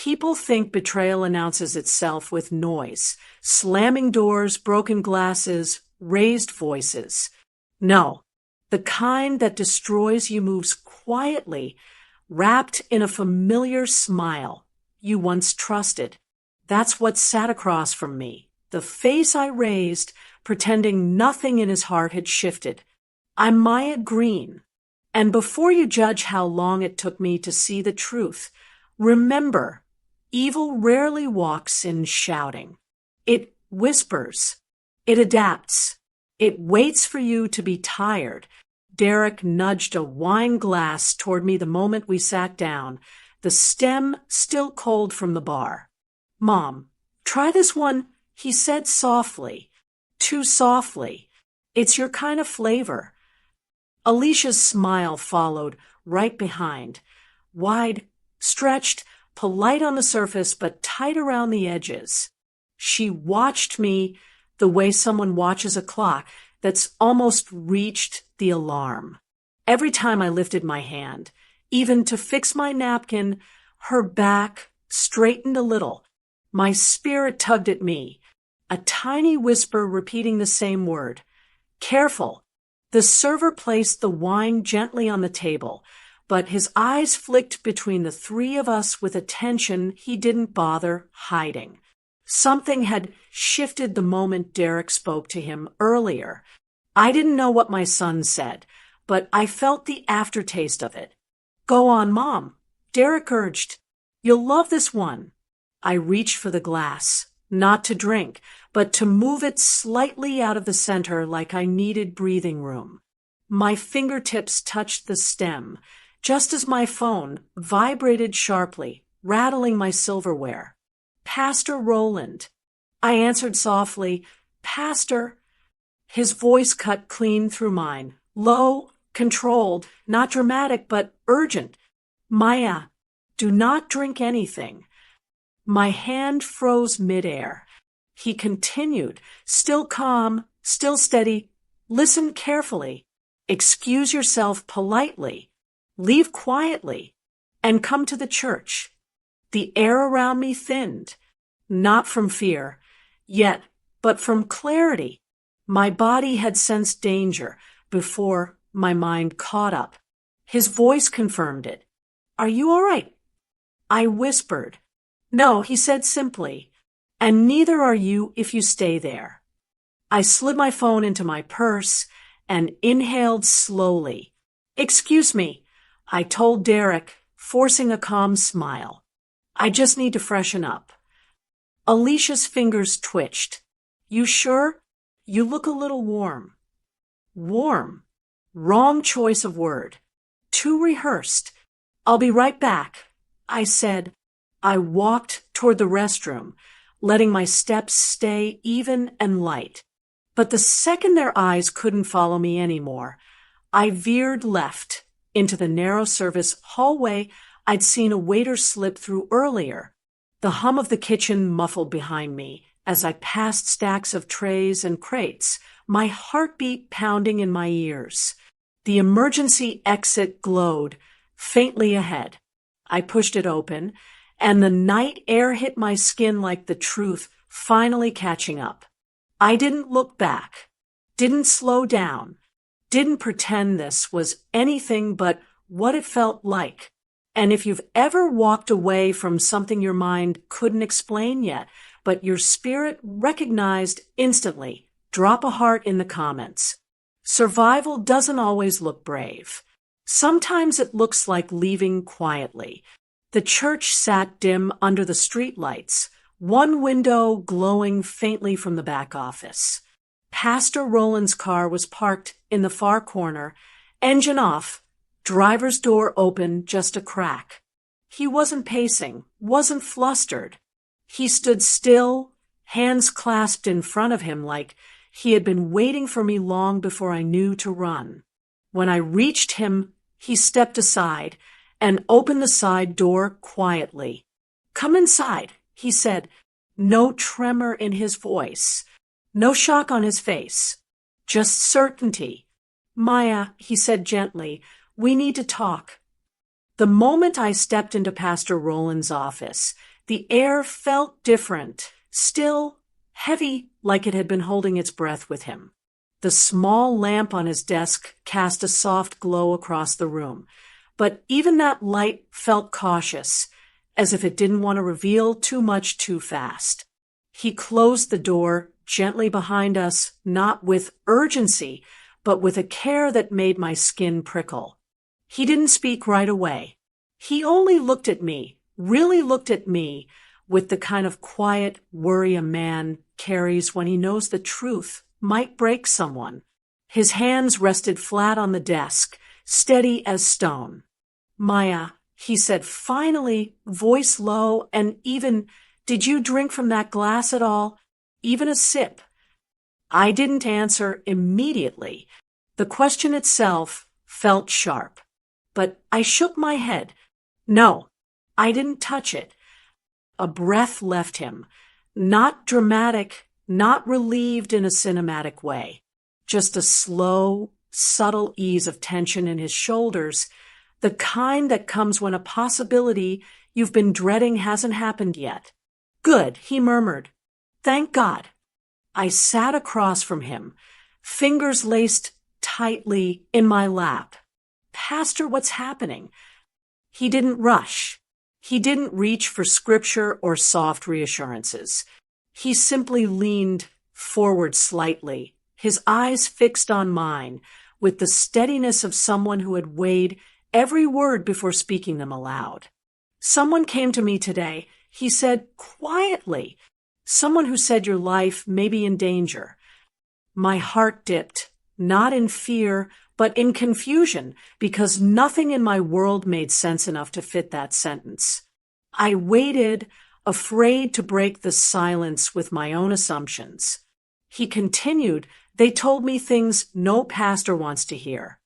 People think betrayal announces itself with noise, slamming doors, broken glasses, raised voices. No, the kind that destroys you moves quietly, wrapped in a familiar smile you once trusted. That's what sat across from me, the face I raised, pretending nothing in his heart had shifted. I'm Maya Green, and before you judge how long it took me to see the truth, remember, evil rarely walks in shouting. It whispers. It adapts. It waits for you to be tired. Derek nudged a wine glass toward me the moment we sat down, the stem still cold from the bar. "Mom, try this one," he said softly. Too softly. "It's your kind of flavor." Alicia's smile followed right behind. Wide, stretched, polite on the surface, but tight around the edges. She watched me the way someone watches a clock that's almost reached the alarm. Every time I lifted my hand, even to fix my napkin, her back straightened a little. My spirit tugged at me, a tiny whisper repeating the same word. "Careful." The server placed the wine gently on the table, but his eyes flicked between the three of us with a tension he didn't bother hiding. Something had shifted the moment Derek spoke to him earlier. I didn't know what my son said, but I felt the aftertaste of it. "Go on, Mom," Derek urged. "You'll love this one." I reached for the glass, not to drink, but to move it slightly out of the center like I needed breathing room. My fingertips touched the stem, just as my phone vibrated sharply, rattling my silverware. "Pastor Roland." I answered softly, "Pastor." His voice cut clean through mine, low, controlled, not dramatic, but urgent. "Maya, do not drink anything." My hand froze midair. He continued, still calm, still steady. "Listen carefully. Excuse yourself politely. Leave quietly. And come to the church." The air around me thinned, not from fear, yet, but from clarity. My body had sensed danger before my mind caught up. His voice confirmed it. "Are you all right?" I whispered. "No," he said simply, "and neither are you if you stay there." I slid my phone into my purse and inhaled slowly. "Excuse me," I told Derek, forcing a calm smile. "I just need to freshen up." Alicia's fingers twitched. "You sure? You look a little warm." Warm. Wrong choice of word. Too rehearsed. "I'll be right back," I said. I walked toward the restroom, letting my steps stay even and light. But the second their eyes couldn't follow me anymore, I veered left into the narrow service hallway I'd seen a waiter slip through earlier. The hum of the kitchen muffled behind me as I passed stacks of trays and crates, my heartbeat pounding in my ears. The emergency exit glowed faintly ahead. I pushed it open, and the night air hit my skin like the truth finally catching up. I didn't look back, didn't slow down, didn't pretend this was anything but what it felt like. And if you've ever walked away from something your mind couldn't explain yet, but your spirit recognized instantly, drop a heart in the comments. Survival doesn't always look brave. Sometimes it looks like leaving quietly. The church sat dim under the streetlights, one window glowing faintly from the back office. Pastor Roland's car was parked in the far corner, engine off, driver's door open just a crack. He wasn't pacing, wasn't flustered. He stood still, hands clasped in front of him like he had been waiting for me long before I knew to run. When I reached him, he stepped aside and opened the side door quietly. "Come inside," he said, no tremor in his voice, no shock on his face, just certainty. "Maya," he said gently, "we need to talk." The moment I stepped into Pastor Roland's office, the air felt different, still heavy like it had been holding its breath with him. The small lamp on his desk cast a soft glow across the room, but even that light felt cautious, as if it didn't want to reveal too much too fast. He closed the door gently behind us, not with urgency, but with a care that made my skin prickle. He didn't speak right away. He only looked at me, really looked at me, with the kind of quiet worry a man carries when he knows the truth might break someone. His hands rested flat on the desk, steady as stone. "Maya," he said finally, voice low and even, "did you drink from that glass at all? Even a sip?" I didn't answer immediately. The question itself felt sharp. But I shook my head. No, I didn't touch it. A breath left him. Not dramatic, not relieved in a cinematic way. Just a slow, subtle ease of tension in his shoulders, the kind that comes when a possibility you've been dreading hasn't happened yet. "Good," he murmured. "Thank God." I sat across from him, fingers laced tightly in my lap. "Pastor, what's happening?" He didn't rush. He didn't reach for scripture or soft reassurances. He simply leaned forward slightly, his eyes fixed on mine, with the steadiness of someone who had weighed every word before speaking them aloud. "Someone came to me today," he said quietly. "Someone who said your life may be in danger." My heart dipped, not in fear, but in confusion, because nothing in my world made sense enough to fit that sentence. I waited, afraid to break the silence with my own assumptions. He continued, "They told me things no pastor wants to hear.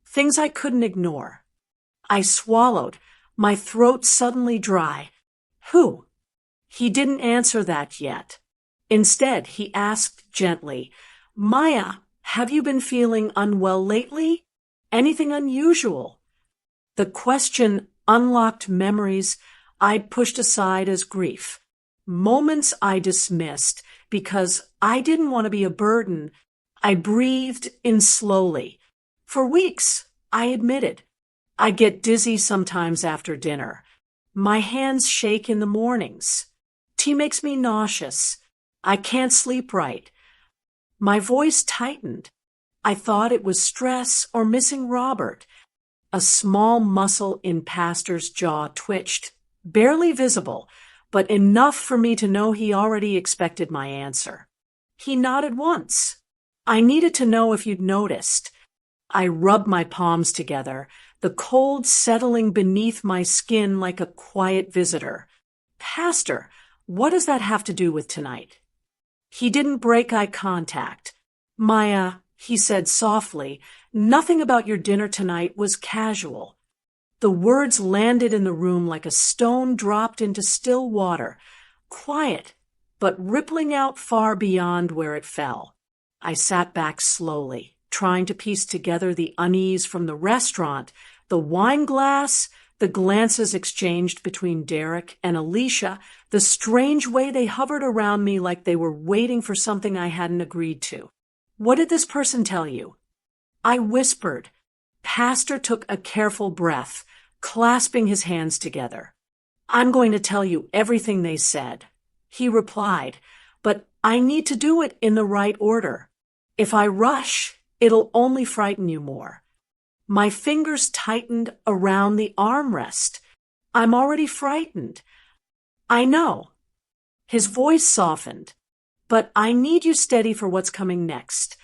Things I couldn't ignore." I swallowed, my throat suddenly dry. "Who?" He didn't answer that yet. Instead, he asked gently, "Maya, have you been feeling unwell lately? Anything unusual?" The question unlocked memories I'd pushed aside as grief. Moments I dismissed because I didn't want to be a burden. I breathed in slowly. For weeks, I admitted. I get dizzy sometimes after dinner. My hands shake in the mornings. Tea makes me nauseous. I can't sleep right. My voice tightened. I thought it was stress or missing Robert. A small muscle in Pastor's jaw twitched, barely visible, but enough for me to know he already expected my answer. He nodded once. "I needed to know if you'd noticed." I rubbed my palms together, the cold settling beneath my skin like a quiet visitor. "Pastor, what does that have to do with tonight?" He didn't break eye contact. "Maya," he said softly, "nothing about your dinner tonight was casual." The words landed in the room like a stone dropped into still water, quiet, but rippling out far beyond where it fell. I sat back slowly, trying to piece together the unease from the restaurant, the wine glass, the glances exchanged between Derek and Alicia, the strange way they hovered around me like they were waiting for something I hadn't agreed to. "What did this person tell you?" I whispered. Pastor took a careful breath, clasping his hands together. "I'm going to tell you everything they said," he replied, "but I need to do it in the right order. If I rush, it'll only frighten you more." My fingers tightened around the armrest. "I'm already frightened." "I know." His voice softened. "But I need you steady for what's coming next."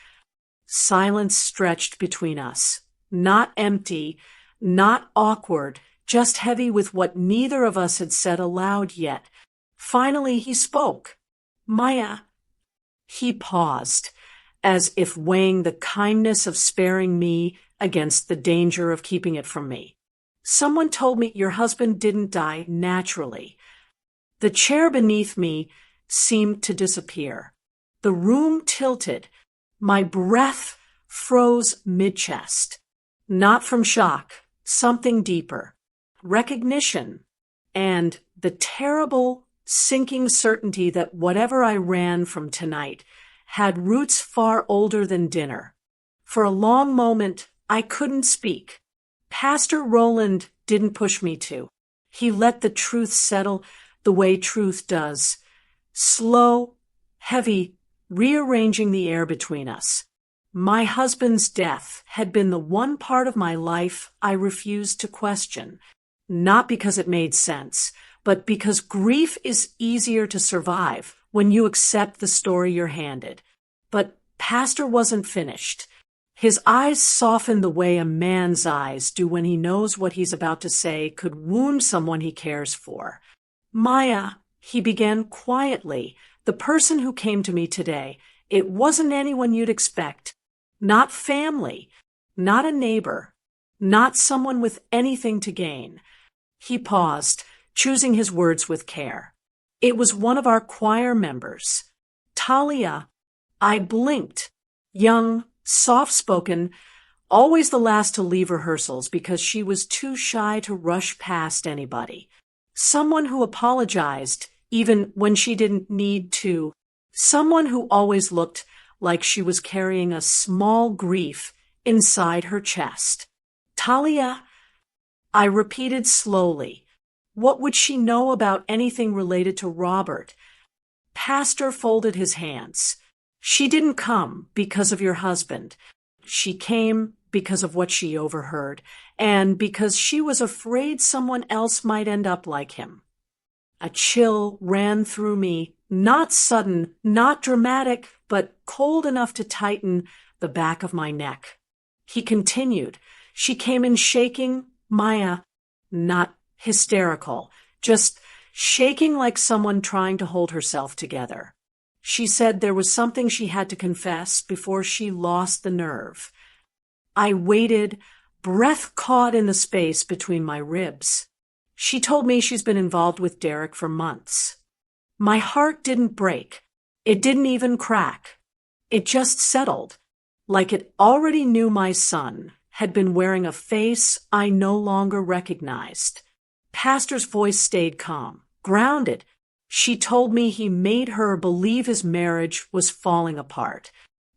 Silence stretched between us. Not empty, not awkward, just heavy with what neither of us had said aloud yet. Finally, he spoke. "Maya." He paused, as if weighing the kindness of sparing me against the danger of keeping it from me. "Someone told me your husband didn't die naturally." The chair beneath me seemed to disappear. The room tilted. My breath froze mid-chest. Not from shock, something deeper. recognition, and the terrible, sinking certainty that whatever I ran from tonight had roots far older than dinner. For a long moment, I couldn't speak. Pastor Roland didn't push me to. He let the truth settle the way truth does. Slow, heavy, rearranging the air between us. My husband's death had been the one part of my life I refused to question, not because it made sense, but because grief is easier to survive when you accept the story you're handed. But Pastor wasn't finished. His eyes softened the way a man's eyes do when he knows what he's about to say could wound someone he cares for. Maya, he began quietly, the person who came to me today, it wasn't anyone you'd expect. Not family, not a neighbor, not someone with anything to gain. He paused, choosing his words with care. It was one of our choir members. Talia. I blinked. Young, soft-spoken, always the last to leave rehearsals because she was too shy to rush past anybody. Someone who apologized even when she didn't need to. Someone who always looked like she was carrying a small grief inside her chest. Talia, I repeated slowly. What would she know about anything related to Robert? Pastor folded his hands. She didn't come because of your husband. She came because of what she overheard, and because she was afraid someone else might end up like him. A chill ran through me, not sudden, not dramatic, but cold enough to tighten the back of my neck. He continued. She came in shaking, Maya, not hysterical, just shaking like someone trying to hold herself together. She said there was something she had to confess before she lost the nerve. I waited, breath caught in the space between my ribs. She told me she's been involved with Derek for months. My heart didn't break. It didn't even crack. It just settled, like it already knew my son had been wearing a face I no longer recognized. Pastor's voice stayed calm, grounded. She told me he made her believe his marriage was falling apart,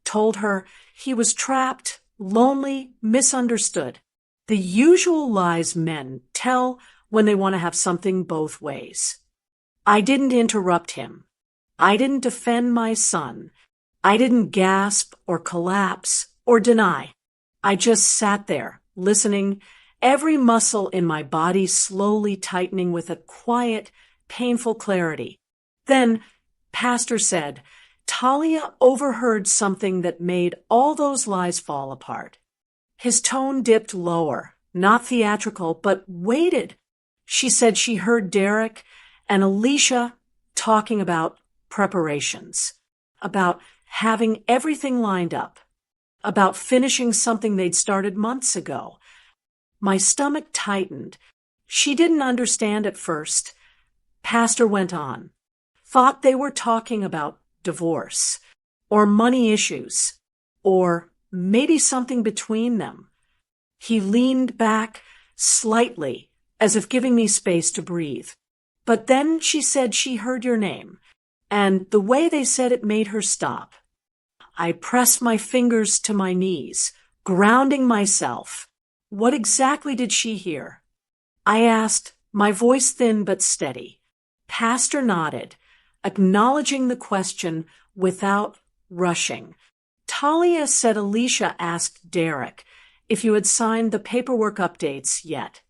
told her he was trapped, lonely, misunderstood. The usual lies men tell when they want to have something both ways. I didn't interrupt him. I didn't defend my son. I didn't gasp or collapse or deny. I just sat there, listening, every muscle in my body slowly tightening with a quiet, painful clarity. Then, Pastor said, Talia overheard something that made all those lies fall apart. His tone dipped lower, not theatrical, but weighted. She said she heard Derek and Alicia talking about preparations, about having everything lined up, about finishing something they'd started months ago. My stomach tightened. She didn't understand at first. Pastor went on. Thought they were talking about divorce, or money issues, or maybe something between them. He leaned back slightly, as if giving me space to breathe. But then she said she heard your name, and the way they said it made her stop. I pressed my fingers to my knees, grounding myself. What exactly did she hear? I asked, my voice thin but steady. Pastor nodded, acknowledging the question without rushing. Talia said Alicia asked Derek if you had signed the paperwork updates yet.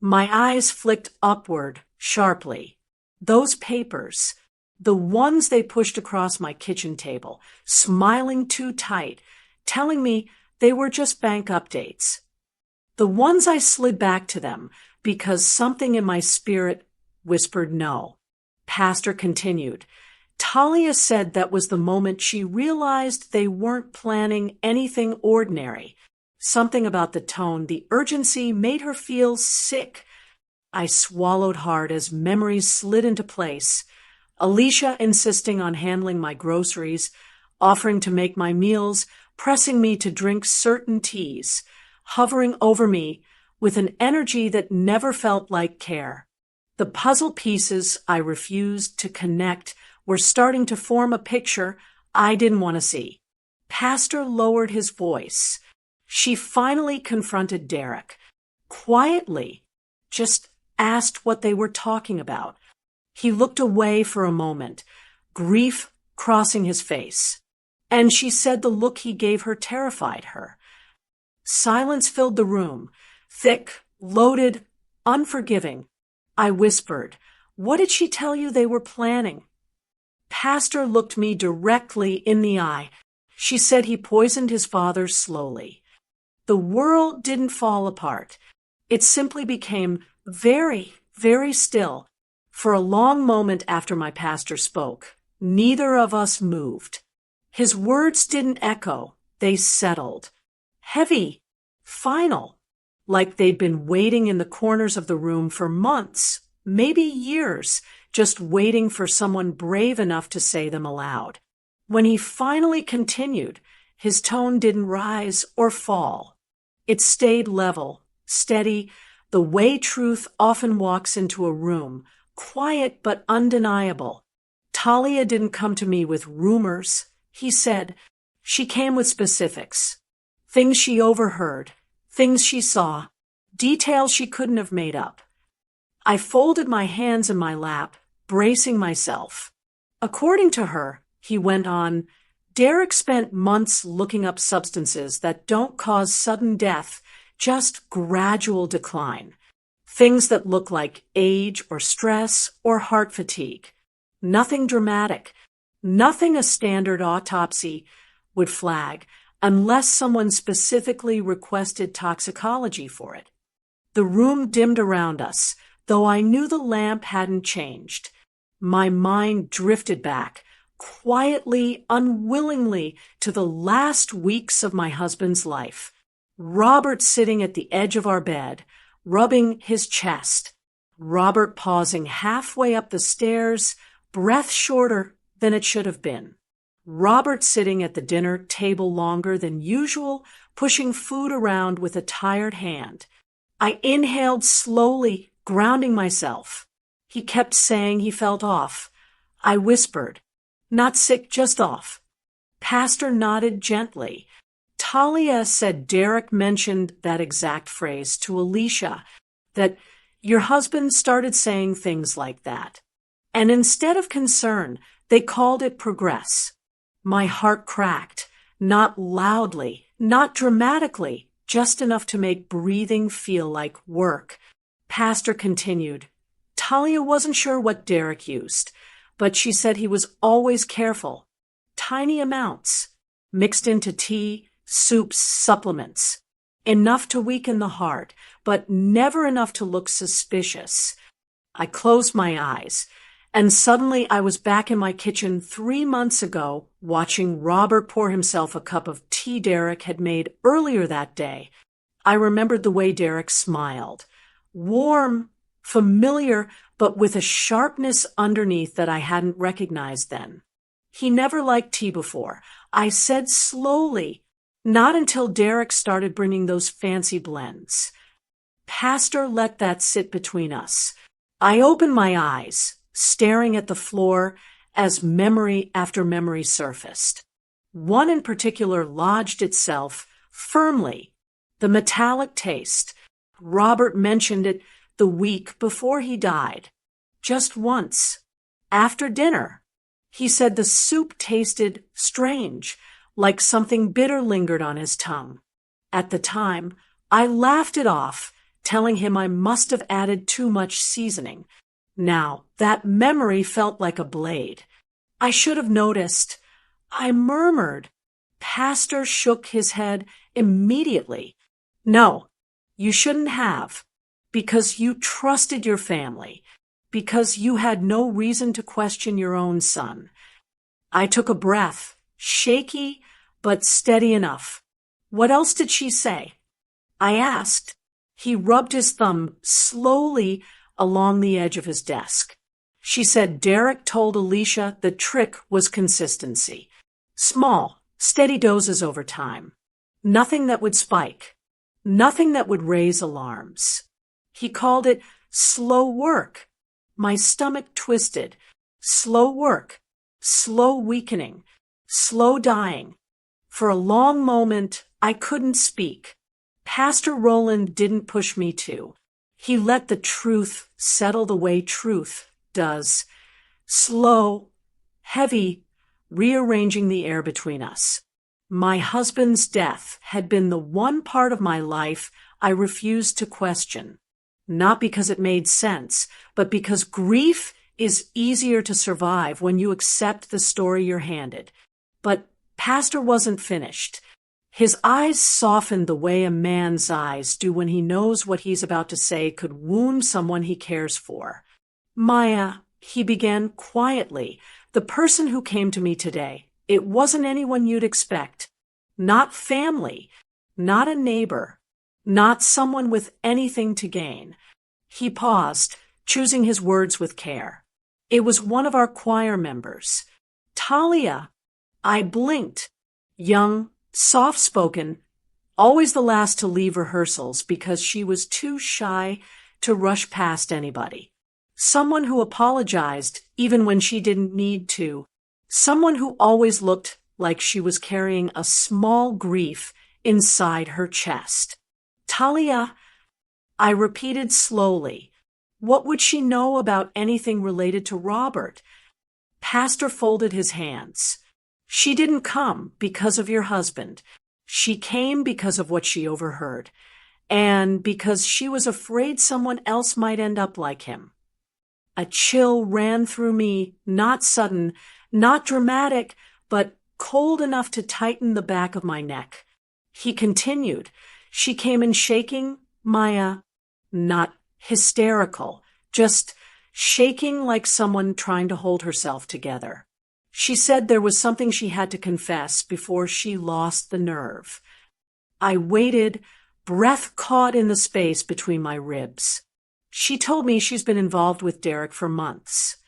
My eyes flicked upward sharply. Those papers, the ones they pushed across my kitchen table, smiling too tight, telling me they were just bank updates. The ones I slid back to them because something in my spirit whispered no. Pastor continued. Talia said that was the moment she realized they weren't planning anything ordinary. Something about the tone, the urgency, made her feel sick. I swallowed hard as memories slid into place. Alicia insisting on handling my groceries, offering to make my meals, pressing me to drink certain teas, hovering over me with an energy that never felt like care. The puzzle pieces I refused to connect were starting to form a picture I didn't want to see. Pastor lowered his voice. She finally confronted Derek. Quietly, just asked what they were talking about. He looked away for a moment, grief crossing his face. And she said the look he gave her terrified her. Silence filled the room, thick, loaded, unforgiving. I whispered, "What did she tell you they were planning?" Pastor looked me directly in the eye. She said he poisoned his father slowly. The world didn't fall apart. It simply became very, very still. For a long moment after my pastor spoke, neither of us moved. His words didn't echo, they settled. Heavy, final, like they'd been waiting in the corners of the room for months, maybe years, just waiting for someone brave enough to say them aloud. When he finally continued, his tone didn't rise or fall. It stayed level, steady, the way truth often walks into a room, quiet but undeniable. Talia didn't come to me with rumors, he said. She came with specifics. Things she overheard, things she saw, details she couldn't have made up. I folded my hands in my lap, bracing myself. According to her, he went on, Derek spent months looking up substances that don't cause sudden death, just gradual decline. Things that look like age or stress or heart fatigue. Nothing dramatic. Nothing a standard autopsy would flag unless someone specifically requested toxicology for it. The room dimmed around us, though I knew the lamp hadn't changed. My mind drifted back, quietly, unwillingly, to the last weeks of my husband's life. Robert sitting at the edge of our bed, rubbing his chest. Robert pausing halfway up the stairs, breath shorter than it should have been. Robert sitting at the dinner table longer than usual, pushing food around with a tired hand. I inhaled slowly, grounding myself. He kept saying he felt off. I whispered, "Not sick, just off." Pastor nodded gently. Talia said Derek mentioned that exact phrase to Alicia, that your husband started saying things like that. And instead of concern, they called it progress. My heart cracked, not loudly, not dramatically, just enough to make breathing feel like work. Pastor continued, Talia wasn't sure what Derek used, but she said he was always careful. Tiny amounts, mixed into tea, soups, supplements. Enough to weaken the heart, but never enough to look suspicious. I closed my eyes, and suddenly I was back in my kitchen 3 months ago, watching Robert pour himself a cup of tea Derek had made earlier that day. I remembered the way Derek smiled. Warm, familiar, but with a sharpness underneath that I hadn't recognized then. He never liked tea before. I said slowly, not until Derek started bringing those fancy blends. Pastor let that sit between us. I opened my eyes, staring at the floor as memory after memory surfaced. One in particular lodged itself firmly. The metallic taste. Robert mentioned it the week before he died. Just once. After dinner. He said the soup tasted strange, like something bitter lingered on his tongue. At the time, I laughed it off, telling him I must have added too much seasoning. Now, that memory felt like a blade. I should have noticed. I murmured. Pastor shook his head immediately. No, you shouldn't have, because you trusted your family, because you had no reason to question your own son. I took a breath, shaky but steady enough. What else did she say? I asked. He rubbed his thumb slowly along the edge of his desk. She said Derek told Alicia the trick was consistency. Small, steady doses over time. Nothing that would spike. Nothing that would raise alarms. He called it slow work. My stomach twisted. Slow work. Slow weakening. Slow dying. For a long moment, I couldn't speak. Pastor Roland didn't push me to. He let the truth settle the way truth does. Slow, heavy, rearranging the air between us. My husband's death had been the one part of my life I refused to question. Not because it made sense, but because grief is easier to survive when you accept the story you're handed. But Pastor wasn't finished. His eyes softened the way a man's eyes do when he knows what he's about to say could wound someone he cares for. Maya, he began quietly, the person who came to me today, it wasn't anyone you'd expect. Not family, not a neighbor, not someone with anything to gain. He paused, choosing his words with care. It was one of our choir members. Talia. I blinked. Young, soft-spoken, always the last to leave rehearsals because she was too shy to rush past anybody. Someone who apologized even when she didn't need to. Someone who always looked like she was carrying a small grief inside her chest. Talia, I repeated slowly. What would she know about anything related to Robert? Pastor folded his hands. She didn't come because of your husband. She came because of what she overheard, and because she was afraid someone else might end up like him. A chill ran through me, not sudden, not dramatic, but cold enough to tighten the back of my neck. He continued. She came in shaking, Maya, not hysterical, just shaking like someone trying to hold herself together. She said there was something she had to confess before she lost the nerve. I waited, breath caught in the space between my ribs. She told me she's been involved with Derek for months.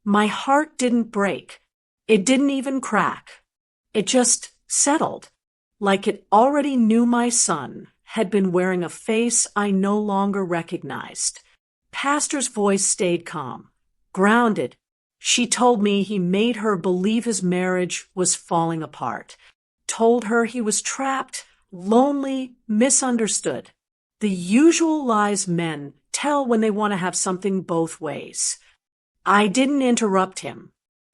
My heart didn't break. It didn't even crack. It just settled, like it already knew my son had been wearing a face I no longer recognized. Pastor's voice stayed calm, grounded. She told me he made her believe his marriage was falling apart, told her he was trapped, lonely, misunderstood. The usual lies men tell when they want to have something both ways. I didn't interrupt him.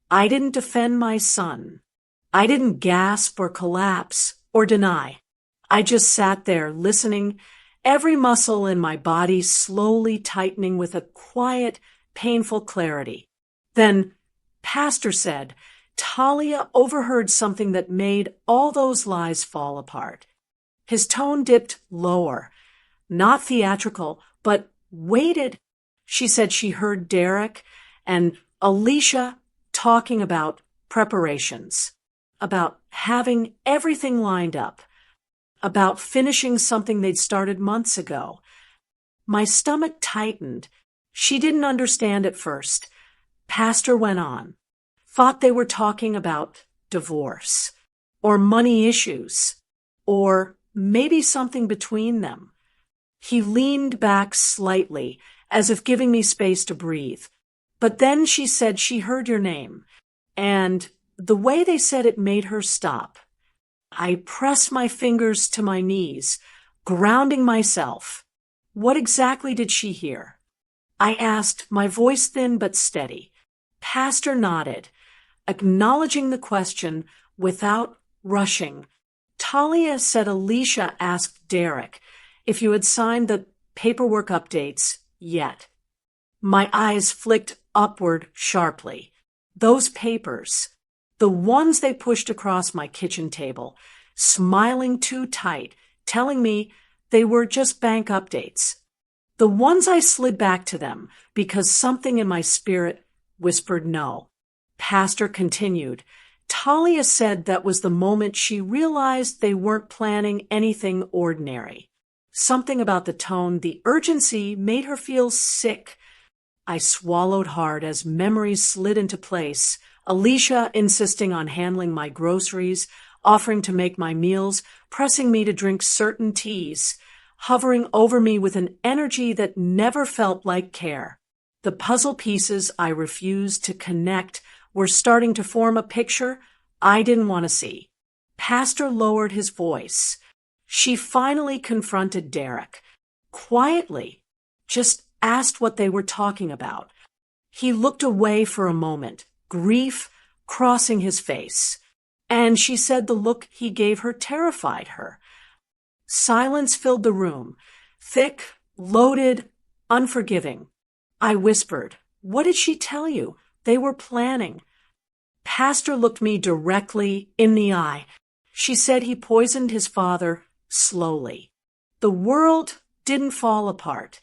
I didn't defend my son. I didn't gasp or collapse or deny. I just sat there listening, every muscle in my body slowly tightening with a quiet, painful clarity. Then Pastor said, Talia overheard something that made all those lies fall apart. His tone dipped lower, not theatrical, but weighted. She said she heard Derek and Alicia talking about preparations, about having everything lined up, about finishing something they'd started months ago. My stomach tightened. She didn't understand at first. Pastor went on. Thought they were talking about divorce, or money issues, or maybe something between them. He leaned back slightly, as if giving me space to breathe. But then she said she heard your name, and the way they said it made her stop. I pressed my fingers to my knees, grounding myself. What exactly did she hear? I asked, my voice thin but steady. Pastor nodded, acknowledging the question without rushing. Talia said Alicia asked Derek if you had signed the paperwork updates yet. My eyes flicked upward sharply. Those papers, the ones they pushed across my kitchen table, smiling too tight, telling me they were just bank updates. The ones I slid back to them because something in my spirit whispered no. Pastor continued. Talia said that was the moment she realized they weren't planning anything ordinary. Something about the tone, the urgency, made her feel sick. I swallowed hard as memories slid into place. Alicia insisting on handling my groceries, offering to make my meals, pressing me to drink certain teas, hovering over me with an energy that never felt like care. The puzzle pieces I refused to connect were starting to form a picture I didn't want to see. Pastor lowered his voice. She finally confronted Derek. Quietly, just asked what they were talking about. He looked away for a moment, grief crossing his face, and she said the look he gave her terrified her. Silence filled the room, thick, loaded, unforgiving. I whispered, "What did she tell you? They were planning." Pastor looked me directly in the eye. She said he poisoned his father slowly. The world didn't fall apart.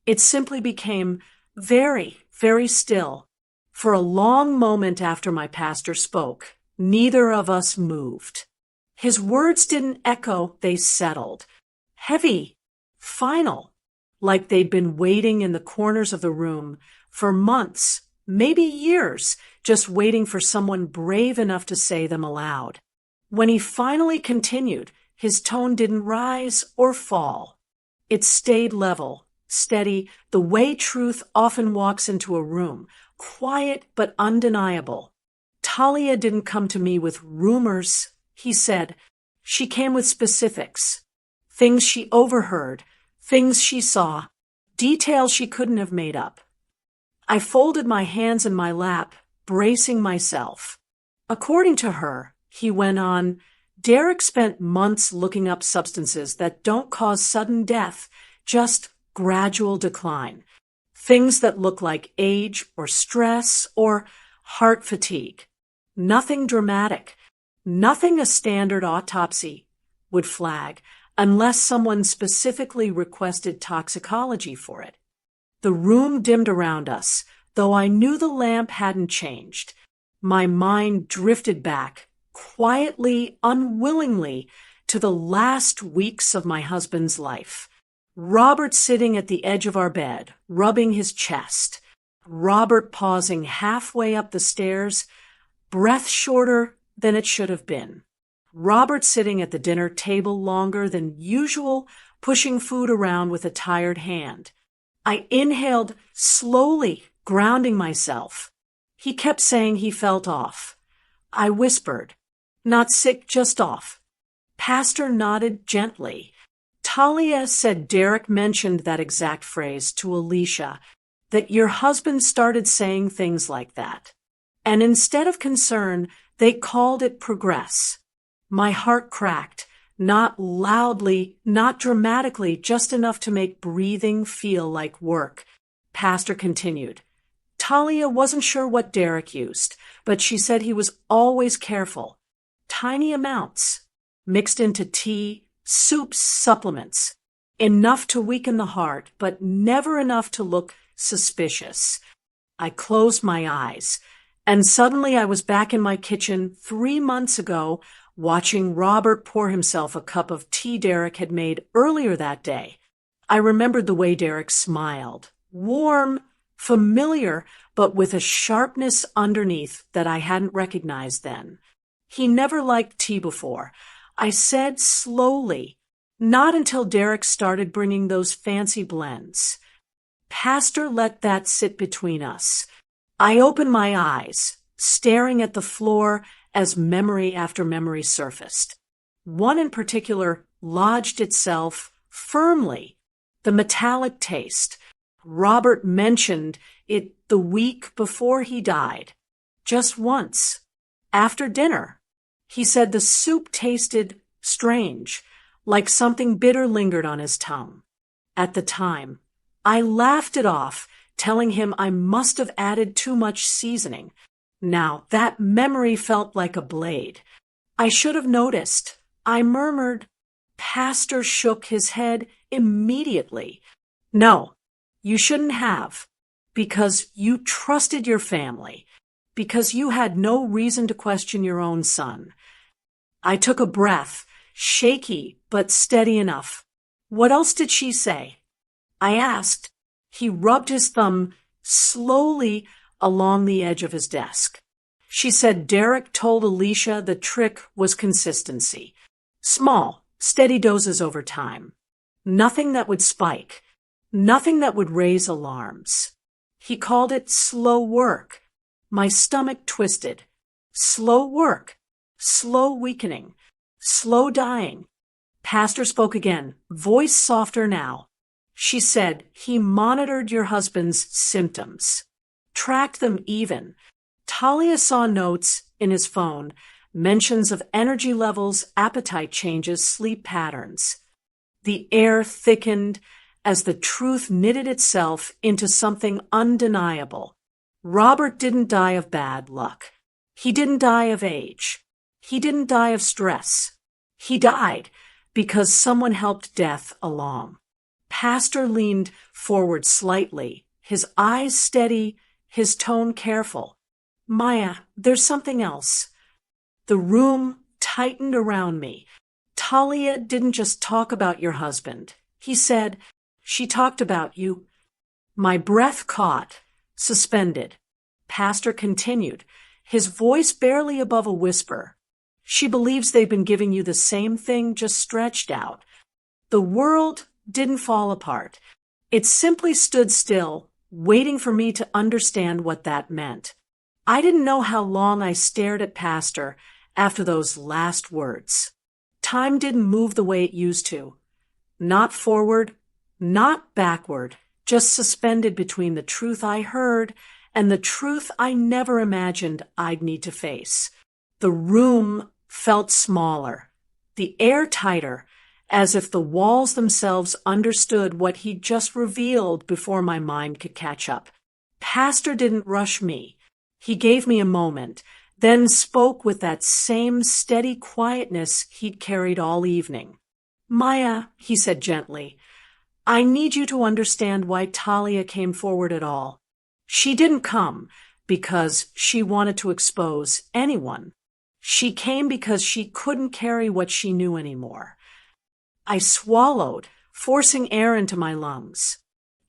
It simply became very, very still. For a long moment after my pastor spoke, neither of us moved. His words didn't echo, they settled. Heavy, final, like they'd been waiting in the corners of the room for months, maybe years, just waiting for someone brave enough to say them aloud. When he finally continued, his tone didn't rise or fall. It stayed level, steady, the way truth often walks into a room, quiet but undeniable. Talia didn't come to me with rumors, he said. She came with specifics. Things she overheard, things she saw, details she couldn't have made up. I folded my hands in my lap, bracing myself. According to her, he went on, Derek spent months looking up substances that don't cause sudden death, just gradual decline. Things that look like age or stress or heart fatigue. Nothing dramatic. Nothing a standard autopsy would flag unless someone specifically requested toxicology for it. The room dimmed around us, though I knew the lamp hadn't changed. My mind drifted back, quietly, unwillingly, to the last weeks of my husband's life. Robert sitting at the edge of our bed, rubbing his chest. Robert pausing halfway up the stairs, breath shorter than it should have been. Robert sitting at the dinner table longer than usual, pushing food around with a tired hand. I inhaled slowly, grounding myself. He kept saying he felt off. I whispered, "Not sick, just off." Pastor nodded gently. Talia said Derek mentioned that exact phrase to Alicia, that your husband started saying things like that. And instead of concern, they called it progress. My heart cracked, not loudly, not dramatically, just enough to make breathing feel like work. Pastor continued. Talia wasn't sure what Derek used, but she said he was always careful. Tiny amounts, mixed into tea, soups, supplements. Enough to weaken the heart, but never enough to look suspicious. I closed my eyes, and suddenly I was back in my kitchen 3 months ago, watching Robert pour himself a cup of tea Derek had made earlier that day. I remembered the way Derek smiled, warm, familiar, but with a sharpness underneath that I hadn't recognized then. He never liked tea before. I said slowly, not until Derek started bringing those fancy blends. Pastor let that sit between us. I opened my eyes, staring at the floor as memory after memory surfaced. One in particular lodged itself firmly, the metallic taste. Robert mentioned it the week before he died, just once, after dinner. He said the soup tasted strange, like something bitter lingered on his tongue. At the time, I laughed it off, telling him I must have added too much seasoning. Now, that memory felt like a blade. I should have noticed. I murmured. Pastor shook his head immediately. No, you shouldn't have, because you trusted your family, because you had no reason to question your own son. I took a breath, shaky but steady enough. What else did she say? I asked. He rubbed his thumb slowly along the edge of his desk. She said Derek told Alicia the trick was consistency. Small, steady doses over time. Nothing that would spike. Nothing that would raise alarms. He called it slow work. My stomach twisted. Slow work. Slow weakening. Slow dying. Pastor spoke again, voice softer now. She said he monitored your husband's symptoms. Tracked them even. Talia saw notes in his phone, mentions of energy levels, appetite changes, sleep patterns. The air thickened as the truth knitted itself into something undeniable. Robert didn't die of bad luck. He didn't die of age. He didn't die of stress. He died because someone helped death along. Pastor leaned forward slightly, his eyes steady, his tone careful. Maya, there's something else. The room tightened around me. Talia didn't just talk about your husband. He said, she talked about you. My breath caught, suspended. Pastor continued, his voice barely above a whisper. She believes they've been giving you the same thing, just stretched out. The world didn't fall apart. It simply stood still, waiting for me to understand what that meant. I didn't know how long I stared at Pastor after those last words. Time didn't move the way it used to. Not forward, not backward, just suspended between the truth I heard and the truth I never imagined I'd need to face. The room felt smaller, the air tighter, as if the walls themselves understood what he'd just revealed before my mind could catch up. Pastor didn't rush me. He gave me a moment, then spoke with that same steady quietness he'd carried all evening. Maya, he said gently, I need you to understand why Talia came forward at all. She didn't come because she wanted to expose anyone. She came because she couldn't carry what she knew anymore. I swallowed, forcing air into my lungs.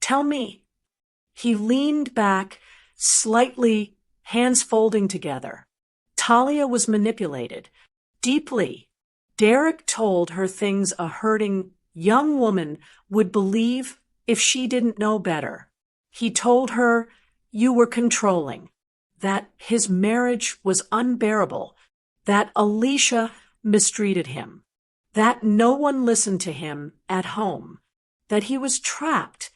Tell me. He leaned back, slightly, hands folding together. Talia was manipulated. Deeply. Derek told her things a hurting young woman would believe if she didn't know better. He told her you were controlling, that his marriage was unbearable, that Alicia mistreated him, that no one listened to him at home, that he was trapped.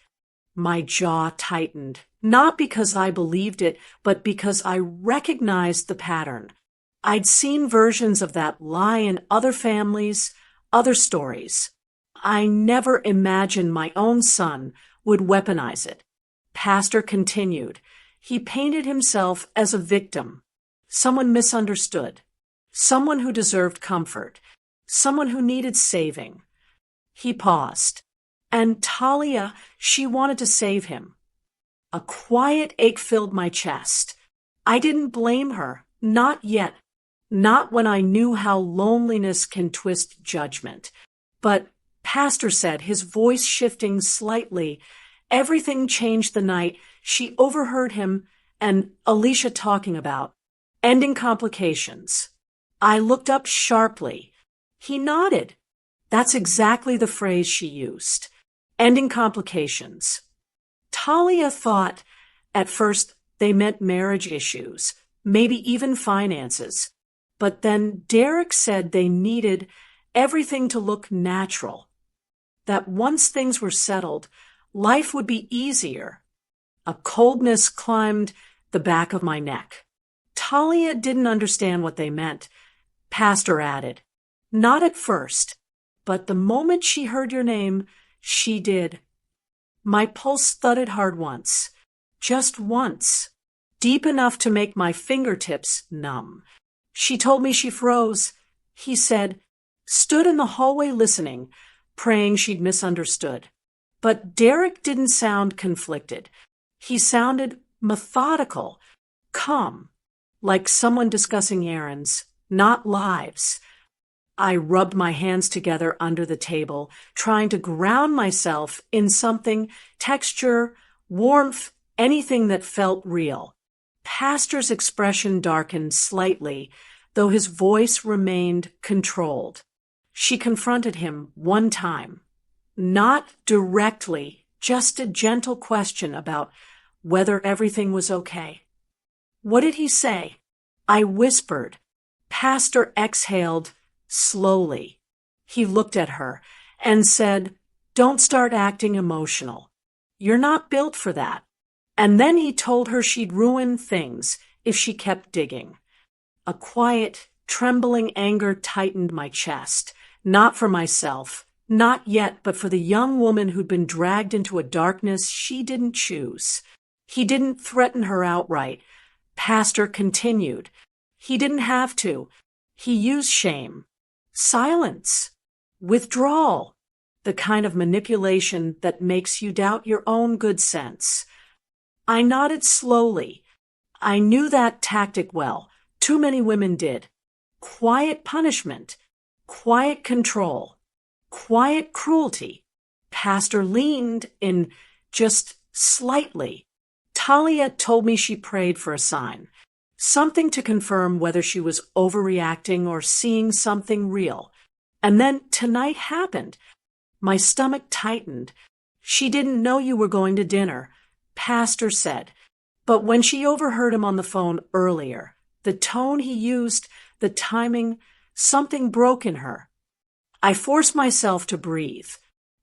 My jaw tightened, not because I believed it, but because I recognized the pattern. I'd seen versions of that lie in other families, other stories. I never imagined my own son would weaponize it. Pastor continued. He painted himself as a victim, someone misunderstood, someone who deserved comfort, someone who needed saving. He paused. And Talia, she wanted to save him. A quiet ache filled my chest. I didn't blame her, not yet, not when I knew how loneliness can twist judgment. But Pastor said, his voice shifting slightly, everything changed the night she overheard him and Alicia talking about ending complications. I looked up sharply. He nodded. That's exactly the phrase she used. Ending complications. Talia thought at first they meant marriage issues, maybe even finances. But then Derek said they needed everything to look natural. That once things were settled, life would be easier. A coldness climbed the back of my neck. Talia didn't understand what they meant. Pastor added, not at first, but the moment she heard your name, she did. My pulse thudded hard once, just once, deep enough to make my fingertips numb. She told me she froze. He said, stood in the hallway listening, praying she'd misunderstood. But Derek didn't sound conflicted. He sounded methodical, calm, like someone discussing errands, not lives. I rubbed my hands together under the table, trying to ground myself in something, texture, warmth, anything that felt real. Pastor's expression darkened slightly, though his voice remained controlled. She confronted him one time. Not directly, just a gentle question about whether everything was okay. What did he say? I whispered. Pastor exhaled slowly. He looked at her and said, "Don't start acting emotional. You're not built for that." And then he told her she'd ruin things if she kept digging. A quiet, trembling anger tightened my chest, not for myself, not yet, but for the young woman who'd been dragged into a darkness she didn't choose. He didn't threaten her outright. Pastor continued. He didn't have to. He used shame, silence, withdrawal, the kind of manipulation that makes you doubt your own good sense. I nodded slowly. I knew that tactic well. Too many women did. Quiet punishment, quiet control, quiet cruelty. Pastor leaned in just slightly. Talia told me she prayed for a sign, something to confirm whether she was overreacting or seeing something real. And then tonight happened. My stomach tightened. She didn't know you were going to dinner, Pastor said. But when she overheard him on the phone earlier, the tone he used, the timing, something broke in her. I forced myself to breathe.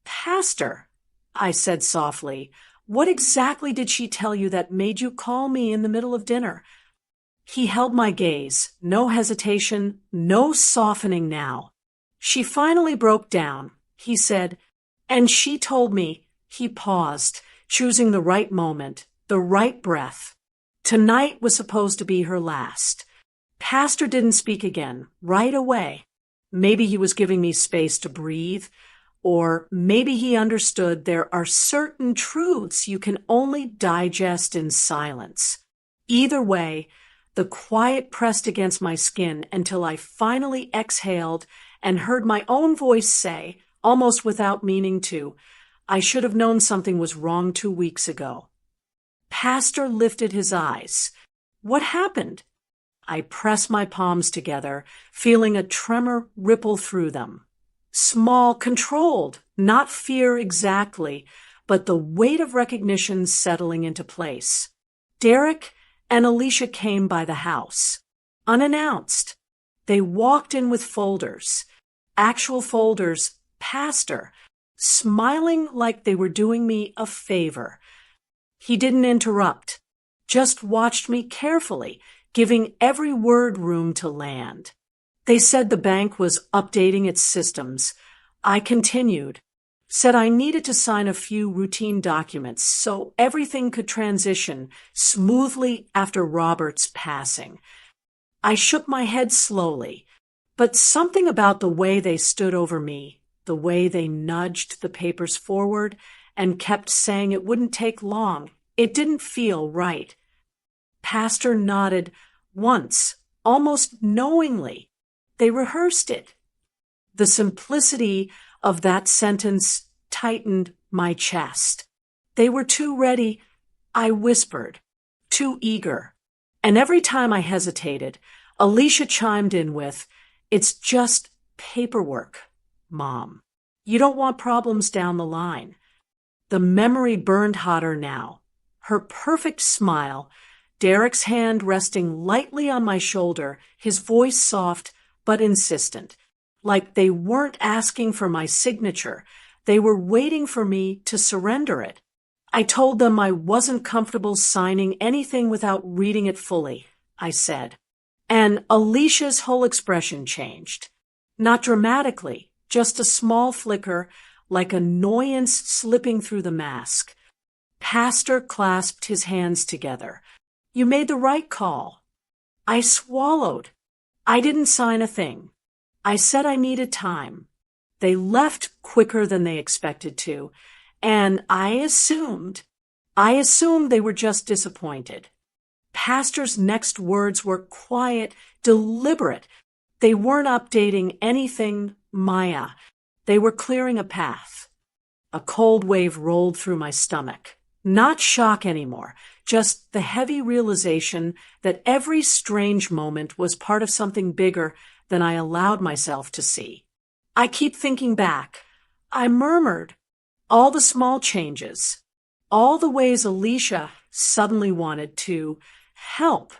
Pastor, I said softly, what exactly did she tell you that made you call me in the middle of dinner? He held my gaze, no hesitation, no softening now. She finally broke down. He said, and she told me. He paused, choosing the right moment, the right breath. Tonight was supposed to be her last. Pastor didn't speak again, right away. Maybe he was giving me space to breathe, or maybe he understood there are certain truths you can only digest in silence. Either way, the quiet pressed against my skin until I finally exhaled and heard my own voice say, almost without meaning to, I should have known something was wrong 2 weeks ago. Pastor lifted his eyes. What happened? I pressed my palms together, feeling a tremor ripple through them. Small, controlled, not fear exactly, but the weight of recognition settling into place. Derek and Alicia came by the house, unannounced. They walked in with folders, actual folders, Pastor, smiling like they were doing me a favor. He didn't interrupt, just watched me carefully, giving every word room to land. They said the bank was updating its systems. I continued, said I needed to sign a few routine documents so everything could transition smoothly after Robert's passing. I shook my head slowly, but something about the way they stood over me, the way they nudged the papers forward and kept saying it wouldn't take long, it didn't feel right. Pastor nodded once, almost knowingly. They rehearsed it. The simplicity of that sentence tightened my chest. They were too ready, I whispered, too eager. And every time I hesitated, Alicia chimed in with, it's just paperwork, Mom. You don't want problems down the line. The memory burned hotter now. Her perfect smile, Derek's hand resting lightly on my shoulder, his voice soft but insistent, like they weren't asking for my signature. They were waiting for me to surrender it. I told them I wasn't comfortable signing anything without reading it fully, I said. And Alicia's whole expression changed. Not dramatically, just a small flicker, like annoyance slipping through the mask. Pastor clasped his hands together. You made the right call. I swallowed. I didn't sign a thing. I said I needed time. They left quicker than they expected to, and I assumed they were just disappointed. Pastor's next words were quiet, deliberate. They weren't updating anything Maya. They were clearing a path. A cold wave rolled through my stomach. Not shock anymore, just the heavy realization that every strange moment was part of something bigger than I allowed myself to see. I keep thinking back. I murmured. All the small changes. All the ways Alicia suddenly wanted to help.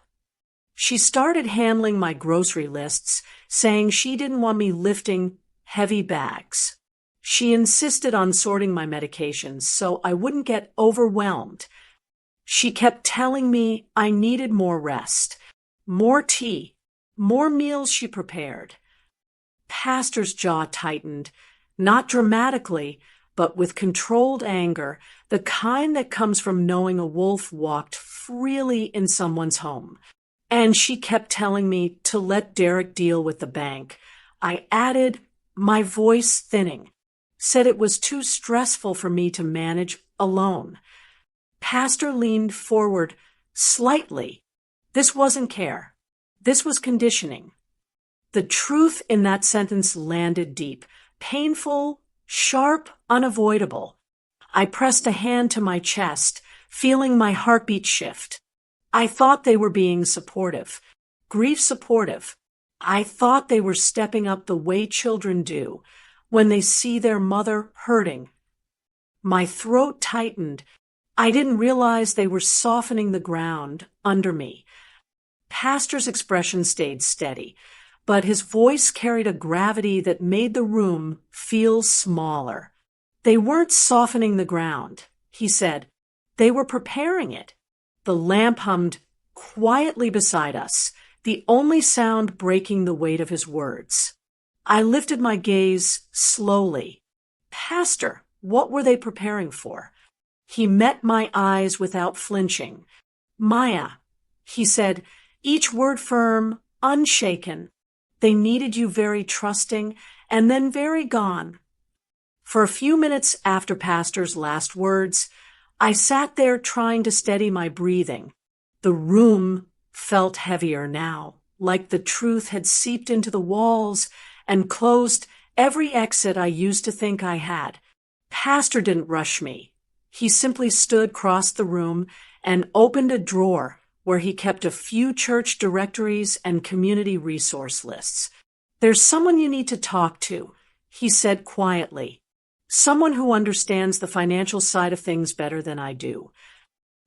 She started handling my grocery lists, saying she didn't want me lifting heavy bags. She insisted on sorting my medications so I wouldn't get overwhelmed. She kept telling me I needed more rest, more tea, more meals she prepared. Pastor's jaw tightened, not dramatically, but with controlled anger, the kind that comes from knowing a wolf walked freely in someone's home. And she kept telling me to let Derek deal with the bank. I added, my voice thinning, said it was too stressful for me to manage alone. Pastor leaned forward slightly. This wasn't care. This was conditioning. The truth in that sentence landed deep, painful, sharp, unavoidable. I pressed a hand to my chest, feeling my heartbeat shift. I thought they were being supportive, grief supportive. I thought they were stepping up the way children do when they see their mother hurting. My throat tightened. I didn't realize they were softening the ground under me. Pastor's expression stayed steady, but his voice carried a gravity that made the room feel smaller. They weren't softening the ground, he said. They were preparing it. The lamp hummed quietly beside us, the only sound breaking the weight of his words. I lifted my gaze slowly. Pastor, what were they preparing for? He met my eyes without flinching. Maya, he said, each word firm, unshaken. They needed you very trusting and then very gone. For a few minutes after Pastor's last words, I sat there trying to steady my breathing. The room felt heavier now, like the truth had seeped into the walls and closed every exit I used to think I had. Pastor didn't rush me. He simply stood across the room and opened a drawer where he kept a few church directories and community resource lists. There's someone you need to talk to, he said quietly. Someone who understands the financial side of things better than I do.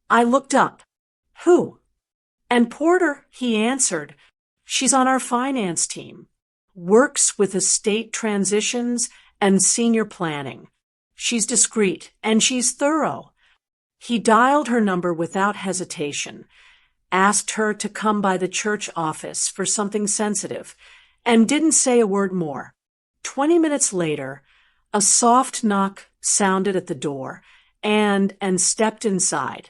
I looked up. Who? And Porter, he answered. She's on our finance team. Works with estate transitions and senior planning. She's discreet and she's thorough. He dialed her number without hesitation, asked her to come by the church office for something sensitive, and didn't say a word more. 20 minutes later, a soft knock sounded at the door, and stepped inside.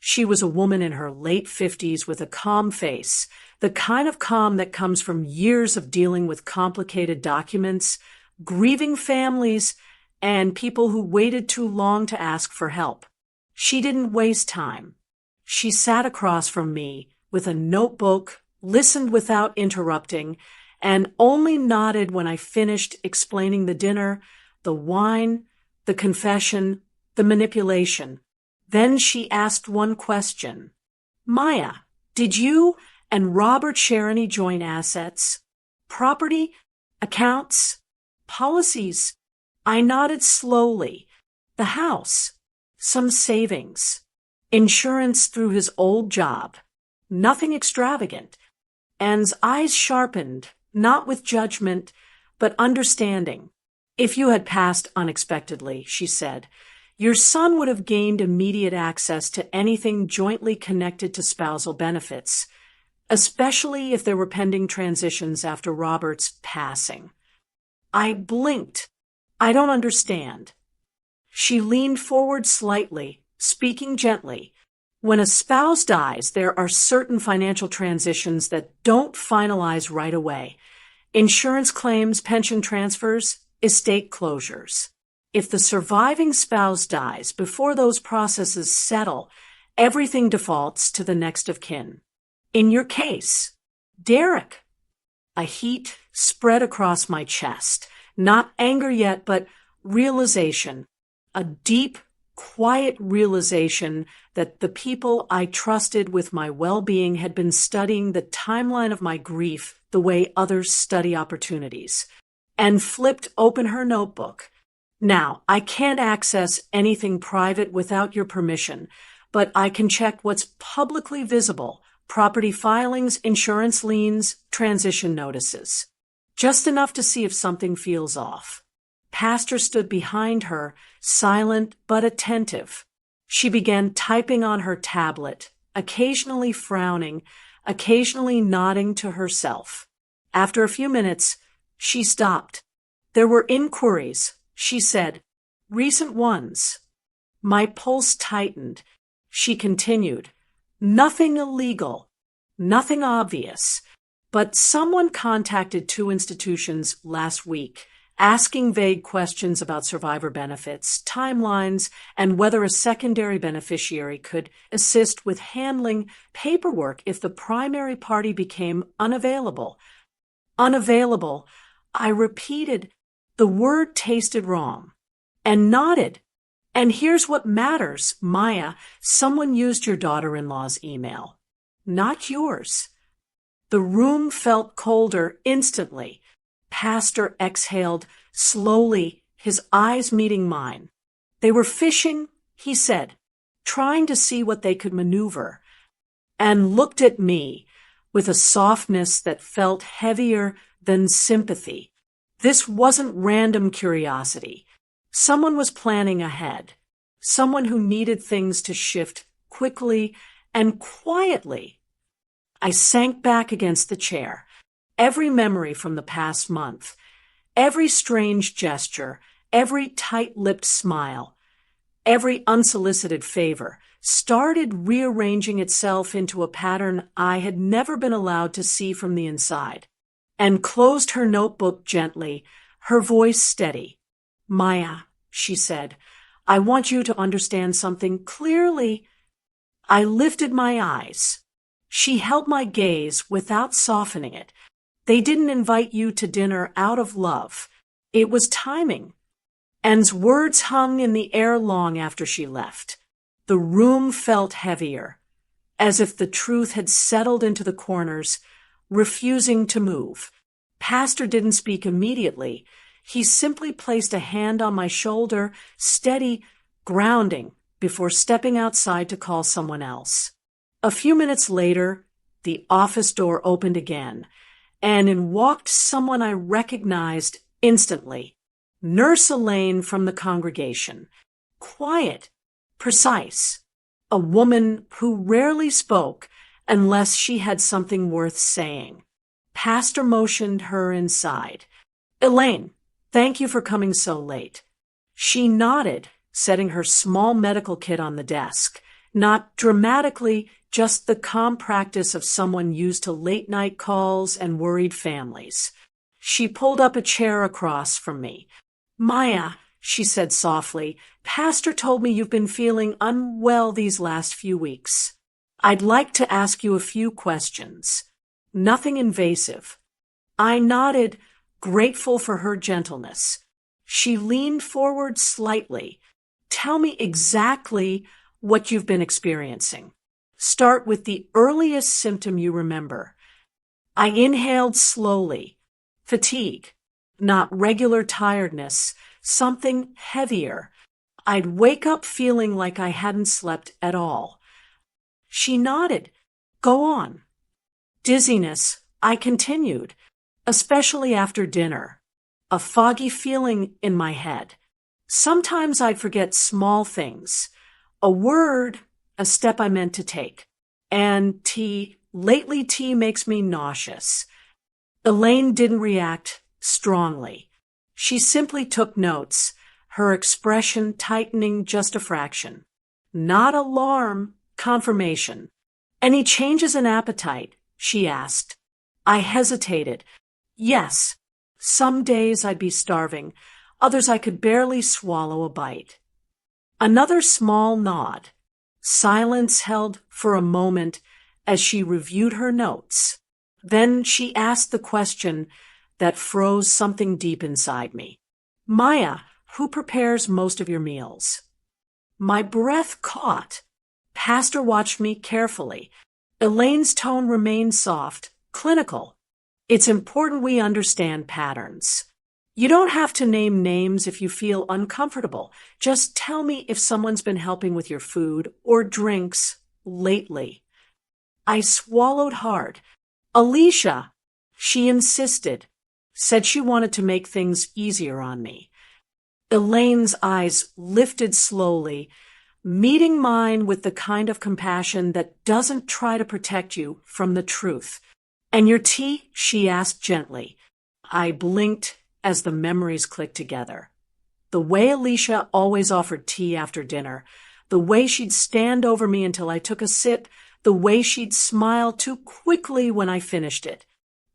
She was a woman in her late 50s with a calm face, the kind of calm that comes from years of dealing with complicated documents, grieving families, and people who waited too long to ask for help. She didn't waste time. She sat across from me with a notebook, listened without interrupting, and only nodded when I finished explaining the dinner, the wine, the confession, the manipulation. Then she asked one question. Maya, did you and Robert share any joint assets? Property? Accounts? Policies? I nodded slowly. The house. Some savings. Insurance through his old job. Nothing extravagant. Anne's eyes sharpened, not with judgment, but understanding. If you had passed unexpectedly, she said, your son would have gained immediate access to anything jointly connected to spousal benefits, especially if there were pending transitions after Robert's passing. I blinked. I don't understand. She leaned forward slightly, speaking gently. When a spouse dies, there are certain financial transitions that don't finalize right away. Insurance claims, pension transfers, estate closures. If the surviving spouse dies before those processes settle, everything defaults to the next of kin. In your case, Derek. A heat spread across my chest. Not anger yet, but realization. A deep, quiet realization that the people I trusted with my well-being had been studying the timeline of my grief the way others study opportunities, and flipped open her notebook. Now, I can't access anything private without your permission, but I can check what's publicly visible: property filings, insurance liens, transition notices. Just enough to see if something feels off. Pastor stood behind her, silent but attentive. She began typing on her tablet, occasionally frowning, occasionally nodding to herself. After a few minutes, she stopped. There were inquiries, she said, recent ones. My pulse tightened. She continued, nothing illegal, nothing obvious, but someone contacted 2 institutions last week, asking vague questions about survivor benefits, timelines, and whether a secondary beneficiary could assist with handling paperwork if the primary party became unavailable. Unavailable, I repeated. The word tasted wrong, and nodded. And here's what matters, Maya. Someone used your daughter-in-law's email, not yours. The room felt colder instantly. Pastor exhaled slowly, his eyes meeting mine. They were fishing, he said, trying to see what they could maneuver, and looked at me with a softness that felt heavier than sympathy. This wasn't random curiosity. Someone was planning ahead. Someone who needed things to shift quickly and quietly. I sank back against the chair. Every memory from the past month, every strange gesture, every tight-lipped smile, every unsolicited favor started rearranging itself into a pattern I had never been allowed to see from the inside, and closed her notebook gently, her voice steady. Maya, she said, I want you to understand something clearly. I lifted my eyes. She held my gaze without softening it. They didn't invite you to dinner out of love. It was timing. Anne's words hung in the air long after she left. The room felt heavier, as if the truth had settled into the corners, refusing to move. Pastor didn't speak immediately. He simply placed a hand on my shoulder, steady, grounding, before stepping outside to call someone else. A few minutes later, the office door opened again, and in walked someone I recognized instantly. Nurse Elaine from the congregation. Quiet, precise. A woman who rarely spoke unless she had something worth saying. Pastor motioned her inside. Elaine, thank you for coming so late. She nodded, setting her small medical kit on the desk. Not dramatically, just the calm practice of someone used to late-night calls and worried families. She pulled up a chair across from me. Maya, she said softly, Pastor told me you've been feeling unwell these last few weeks. I'd like to ask you a few questions. Nothing invasive. I nodded, grateful for her gentleness. She leaned forward slightly. Tell me exactly what you've been experiencing. Start with the earliest symptom you remember. I inhaled slowly. Fatigue, not regular tiredness, something heavier. I'd wake up feeling like I hadn't slept at all. She nodded. Go on. Dizziness, I continued, especially after dinner. A foggy feeling in my head. Sometimes I'd forget small things. A word, a step I meant to take. And lately tea makes me nauseous. Elaine didn't react strongly. She simply took notes, her expression tightening just a fraction. Not alarm, confirmation. Any changes in appetite? She asked. I hesitated. Yes. Some days I'd be starving. Others I could barely swallow a bite. Another small nod. Silence held for a moment as she reviewed her notes. Then she asked the question that froze something deep inside me. Maya, who prepares most of your meals? My breath caught. Pastor watched me carefully. Elaine's tone remained soft, clinical. It's important we understand patterns. You don't have to name names if you feel uncomfortable. Just tell me if someone's been helping with your food or drinks lately. I swallowed hard. Alicia, she insisted, said she wanted to make things easier on me. Elaine's eyes lifted slowly, meeting mine with the kind of compassion that doesn't try to protect you from the truth. And your tea? She asked gently. I blinked as the memories clicked together. The way Alicia always offered tea after dinner, the way she'd stand over me until I took a sip, the way she'd smile too quickly when I finished it.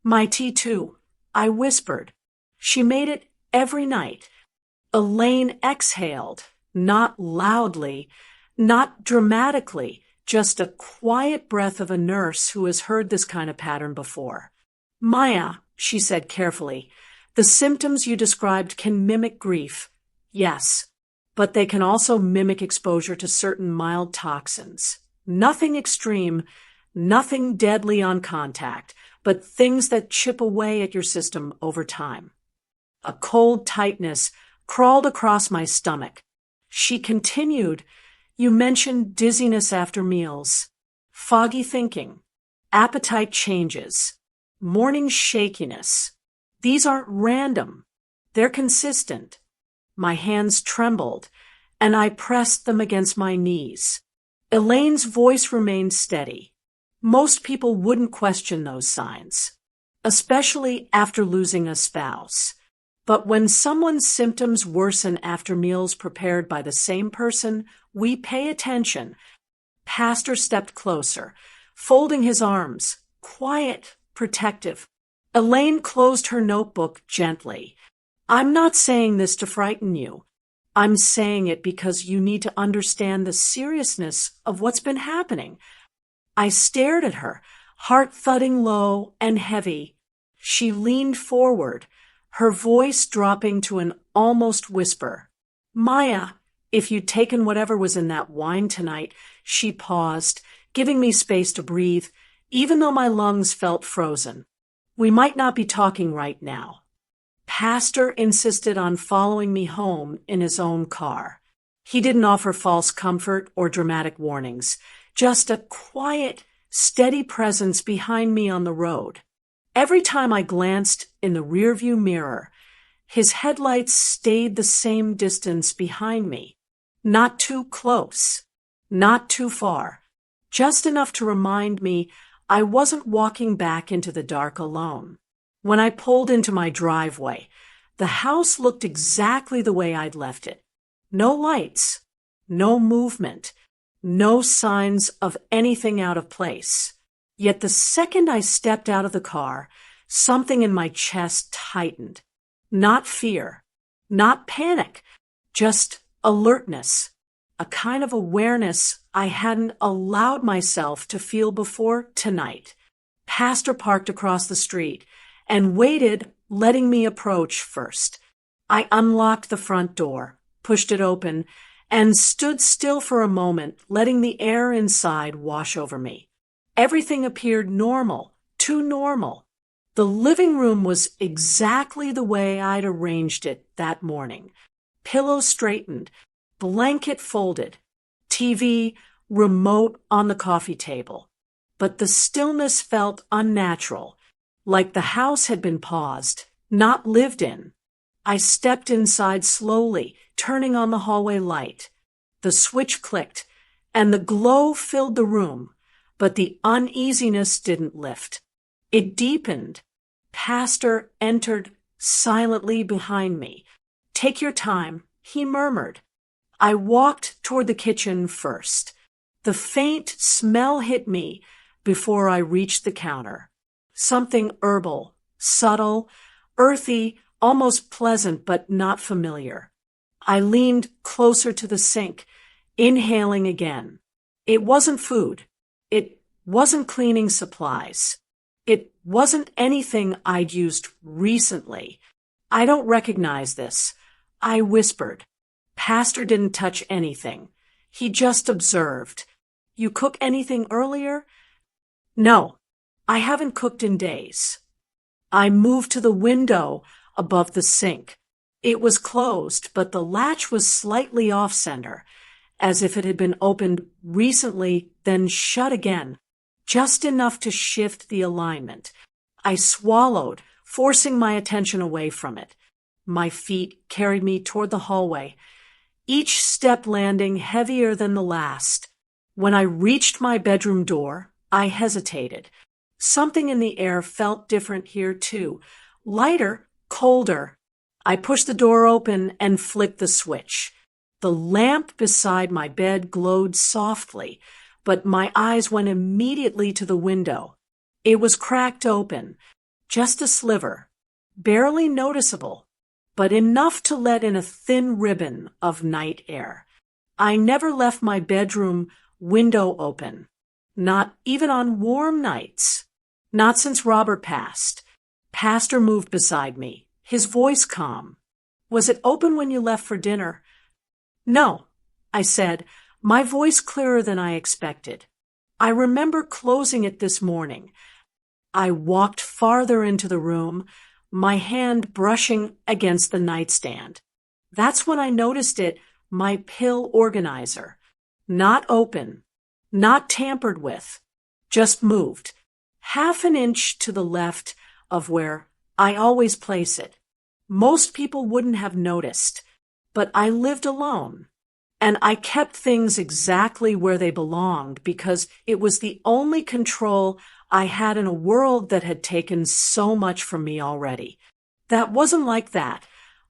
My tea too, I whispered. She made it every night. Elaine exhaled, not loudly, not dramatically, just a quiet breath of a nurse who has heard this kind of pattern before. Maya, she said carefully, the symptoms you described can mimic grief. Yes, but they can also mimic exposure to certain mild toxins. Nothing extreme, nothing deadly on contact, but things that chip away at your system over time. A cold tightness crawled across my stomach. She continued, you mentioned dizziness after meals, foggy thinking, appetite changes, morning shakiness. These aren't random. They're consistent. My hands trembled, and I pressed them against my knees. Elaine's voice remained steady. Most people wouldn't question those signs, especially after losing a spouse. But when someone's symptoms worsen after meals prepared by the same person, we pay attention. Pastor stepped closer, folding his arms, quiet, protective. Elaine closed her notebook gently. I'm not saying this to frighten you. I'm saying it because you need to understand the seriousness of what's been happening. I stared at her, heart thudding low and heavy. She leaned forward, her voice dropping to an almost whisper. Maya, if you'd taken whatever was in that wine tonight, she paused, giving me space to breathe, even though my lungs felt frozen. We might not be talking right now. Pastor insisted on following me home in his own car. He didn't offer false comfort or dramatic warnings, just a quiet, steady presence behind me on the road. Every time I glanced in the rearview mirror, his headlights stayed the same distance behind me. Not too close, not too far, just enough to remind me I wasn't walking back into the dark alone. When I pulled into my driveway, the house looked exactly the way I'd left it. No lights, no movement, no signs of anything out of place. Yet the second I stepped out of the car, something in my chest tightened. Not fear, not panic, just alertness, a kind of awareness I hadn't allowed myself to feel before tonight. Pastor parked across the street and waited, letting me approach first. I unlocked the front door, pushed it open, and stood still for a moment, letting the air inside wash over me. Everything appeared normal, too normal. The living room was exactly the way I'd arranged it that morning. Pillows straightened, blanket folded, TV, remote on the coffee table. But the stillness felt unnatural, like the house had been paused, not lived in. I stepped inside slowly, turning on the hallway light. The switch clicked, and the glow filled the room, but the uneasiness didn't lift. It deepened. Pastor entered silently behind me. Take your time, he murmured. I walked toward the kitchen first. The faint smell hit me before I reached the counter. Something herbal, subtle, earthy, almost pleasant, but not familiar. I leaned closer to the sink, inhaling again. It wasn't food. It wasn't cleaning supplies. It wasn't anything I'd used recently. I don't recognize this. I whispered. Pastor didn't touch anything. He just observed. You cook anything earlier? No, I haven't cooked in days. I moved to the window above the sink. It was closed, but the latch was slightly off-center, as if it had been opened recently, then shut again, just enough to shift the alignment. I swallowed, forcing my attention away from it. My feet carried me toward the hallway, each step landing heavier than the last. When I reached my bedroom door, I hesitated. Something in the air felt different here, too. Lighter, colder. I pushed the door open and flipped the switch. The lamp beside my bed glowed softly, but my eyes went immediately to the window. It was cracked open, just a sliver, barely noticeable, but enough to let in a thin ribbon of night air. I never left my bedroom window open, not even on warm nights. Not since Robert passed. Pastor moved beside me, his voice calm. Was it open when you left for dinner? No, I said, my voice clearer than I expected. I remember closing it this morning. I walked farther into the room, my hand brushing against the nightstand. That's when I noticed it, my pill organizer. Not open, not tampered with, just moved. Half an inch to the left of where I always place it. Most people wouldn't have noticed, but I lived alone, and I kept things exactly where they belonged because it was the only control I had in a world that had taken so much from me already. That wasn't like that.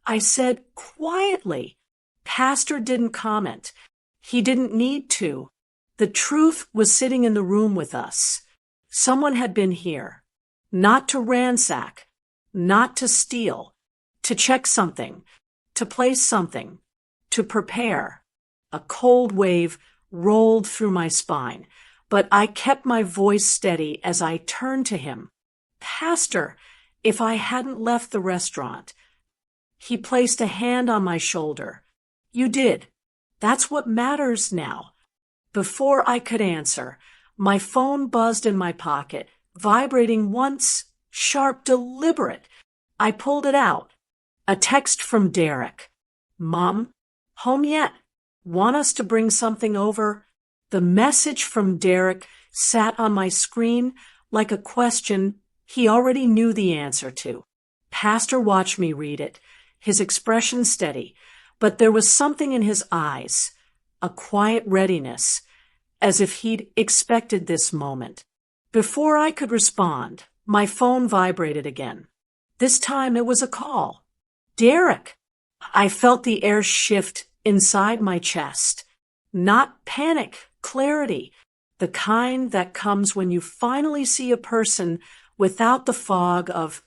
I said quietly. Pastor didn't comment. He didn't need to. The truth was sitting in the room with us. Someone had been here, not to ransack, not to steal, to check something, to place something, to prepare. A cold wave rolled through my spine, but I kept my voice steady as I turned to him. Pastor, if I hadn't left the restaurant. He placed a hand on my shoulder. You did. That's what matters now. Before I could answer, my phone buzzed in my pocket, vibrating once, sharp, deliberate. I pulled it out. A text from Derek. Mom, home yet? Want us to bring something over? The message from Derek sat on my screen like a question he already knew the answer to. Pastor watched me read it, his expression steady, but there was something in his eyes, a quiet readiness, as if he'd expected this moment. Before I could respond, my phone vibrated again. This time it was a call. Derek! I felt the air shift inside my chest. Not panic, clarity, the kind that comes when you finally see a person without the fog of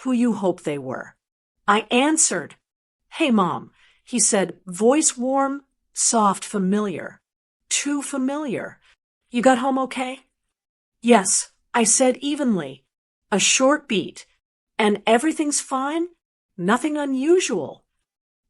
who you hope they were. I answered. Hey, Mom, he said, voice warm, soft, familiar. Too familiar. You got home okay? Yes, I said evenly. A short beat. And everything's fine? Nothing unusual.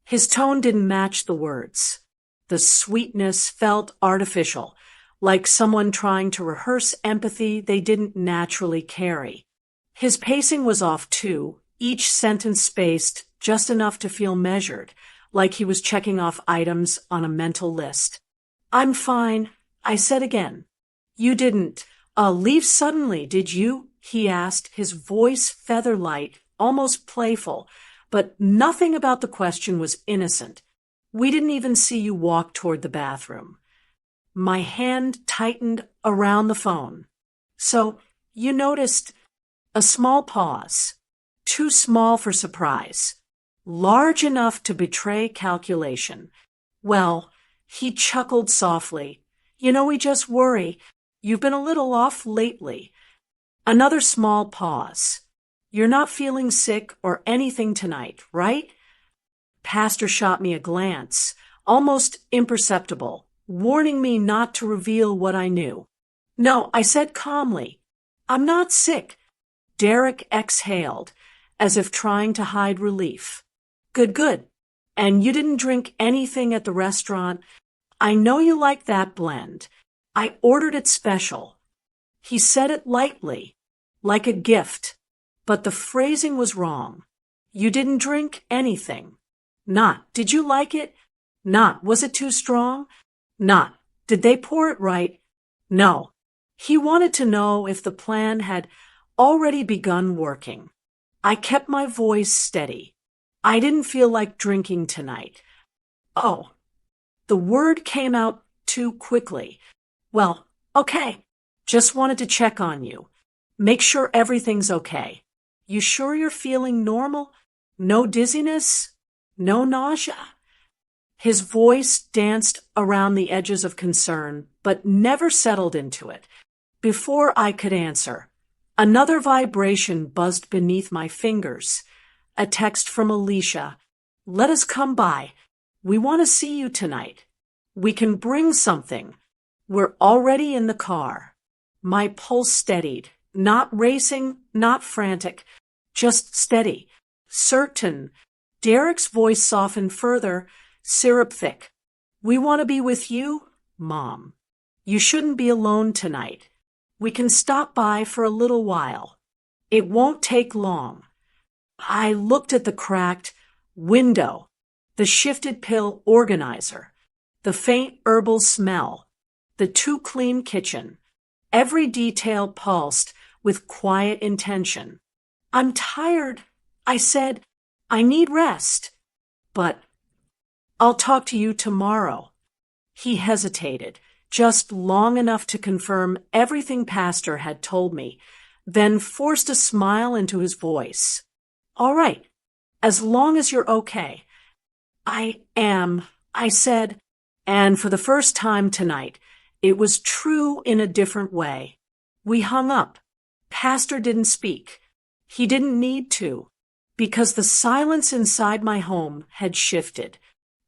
His tone didn't match the words. The sweetness felt artificial, like someone trying to rehearse empathy they didn't naturally carry. His pacing was off too, each sentence spaced just enough to feel measured, like he was checking off items on a mental list. I'm fine, I said again. You didn't leave suddenly, did you? He asked, his voice feather-light, almost playful, but nothing about the question was innocent. We didn't even see you walk toward the bathroom. My hand tightened around the phone. So, you noticed a small pause, too small for surprise, large enough to betray calculation. Well, he chuckled softly. You know, we just worry. You've been a little off lately. Another small pause. You're not feeling sick or anything tonight, right? Pastor shot me a glance, almost imperceptible, warning me not to reveal what I knew. No, I said calmly. I'm not sick. Derek exhaled, as if trying to hide relief. Good, good. And you didn't drink anything at the restaurant? I know you like that blend. I ordered it special. He said it lightly, like a gift, but the phrasing was wrong. You didn't drink anything. Not, did you like it? Not, was it too strong? Not, did they pour it right? No. He wanted to know if the plan had already begun working. I kept my voice steady. I didn't feel like drinking tonight. Oh, the word came out too quickly. Well, okay. Just wanted to check on you. Make sure everything's okay. You sure you're feeling normal? No dizziness? No nausea? His voice danced around the edges of concern, but never settled into it. Before I could answer, another vibration buzzed beneath my fingers. A text from Alicia. Let us come by. We want to see you tonight. We can bring something. We're already in the car. My pulse steadied, not racing, not frantic, just steady, certain. Derek's voice softened further, syrup thick. We want to be with you, Mom. You shouldn't be alone tonight. We can stop by for a little while. It won't take long. I looked at the cracked window, the shifted pill organizer, the faint herbal smell, the too clean kitchen. Every detail pulsed with quiet intention. I'm tired, I said. I need rest. But I'll talk to you tomorrow. He hesitated, just long enough to confirm everything Pastor had told me, then forced a smile into his voice. All right, as long as you're okay. I am, I said, and for the first time tonight, it was true in a different way. We hung up. Pastor didn't speak. He didn't need to, because the silence inside my home had shifted.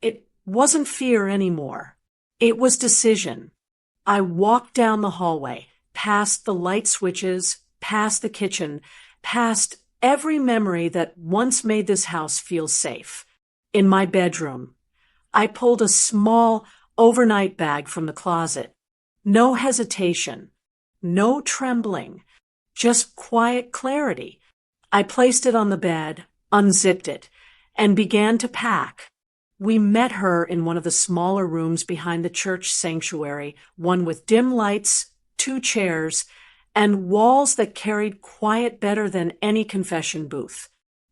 It wasn't fear anymore. It was decision. I walked down the hallway, past the light switches, past the kitchen, past every memory that once made this house feel safe. In my bedroom, I pulled a small overnight bag from the closet. No hesitation, no trembling, just quiet clarity. I placed it on the bed, unzipped it, and began to pack. We met her in one of the smaller rooms behind the church sanctuary, one with dim lights, 2 chairs, and walls that carried quiet better than any confession booth.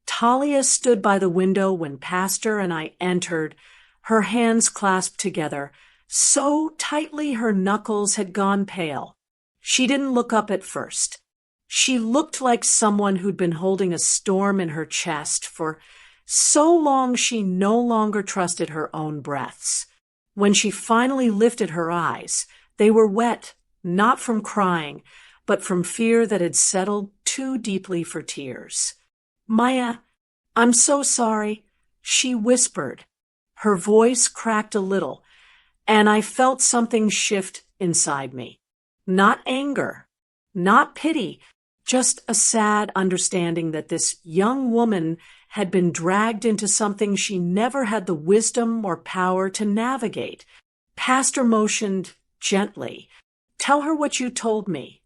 Talia stood by the window when Pastor and I entered, her hands clasped together, so tightly her knuckles had gone pale. She didn't look up at first. She looked like someone who'd been holding a storm in her chest for so long she no longer trusted her own breaths. When she finally lifted her eyes, they were wet, not from crying, but from fear that had settled too deeply for tears. Maya, I'm so sorry, she whispered. Her voice cracked a little, and I felt something shift inside me. Not anger, not pity, just a sad understanding that this young woman had been dragged into something she never had the wisdom or power to navigate. Pastor motioned gently. Tell her what you told me.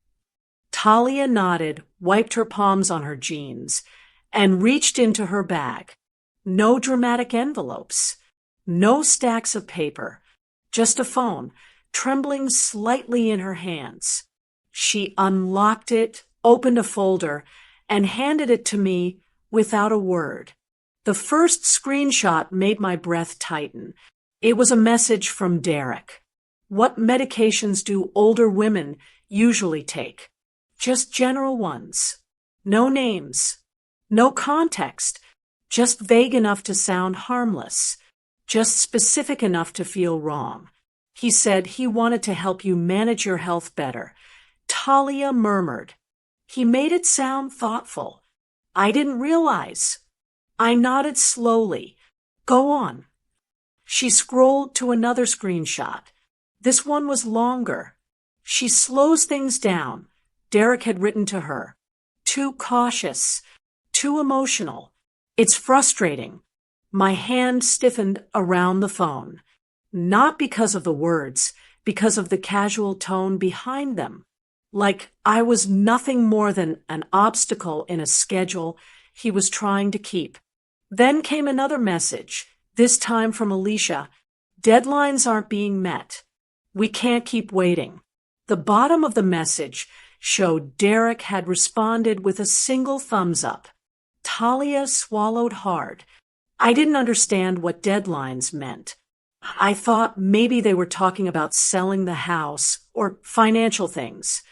Talia nodded, wiped her palms on her jeans, and reached into her bag. No dramatic envelopes, no stacks of paper, just a phone, trembling slightly in her hands. She unlocked it, opened a folder, and handed it to me without a word. The first screenshot made my breath tighten. It was a message from Derek. What medications do older women usually take? Just general ones. No names. No context. Just vague enough to sound harmless. Just specific enough to feel wrong. He said he wanted to help you manage your health better. Talia murmured. He made it sound thoughtful. I didn't realize. I nodded slowly. Go on. She scrolled to another screenshot. This one was longer. She slows things down. Derek had written to her. Too cautious. Too emotional. It's frustrating. My hand stiffened around the phone. Not because of the words, because of the casual tone behind them. Like I was nothing more than an obstacle in a schedule he was trying to keep. Then came another message, this time from Alicia. Deadlines aren't being met. We can't keep waiting. The bottom of the message showed Derek had responded with a single thumbs up. Talia swallowed hard. I didn't understand what deadlines meant. I thought maybe they were talking about selling the house or financial things.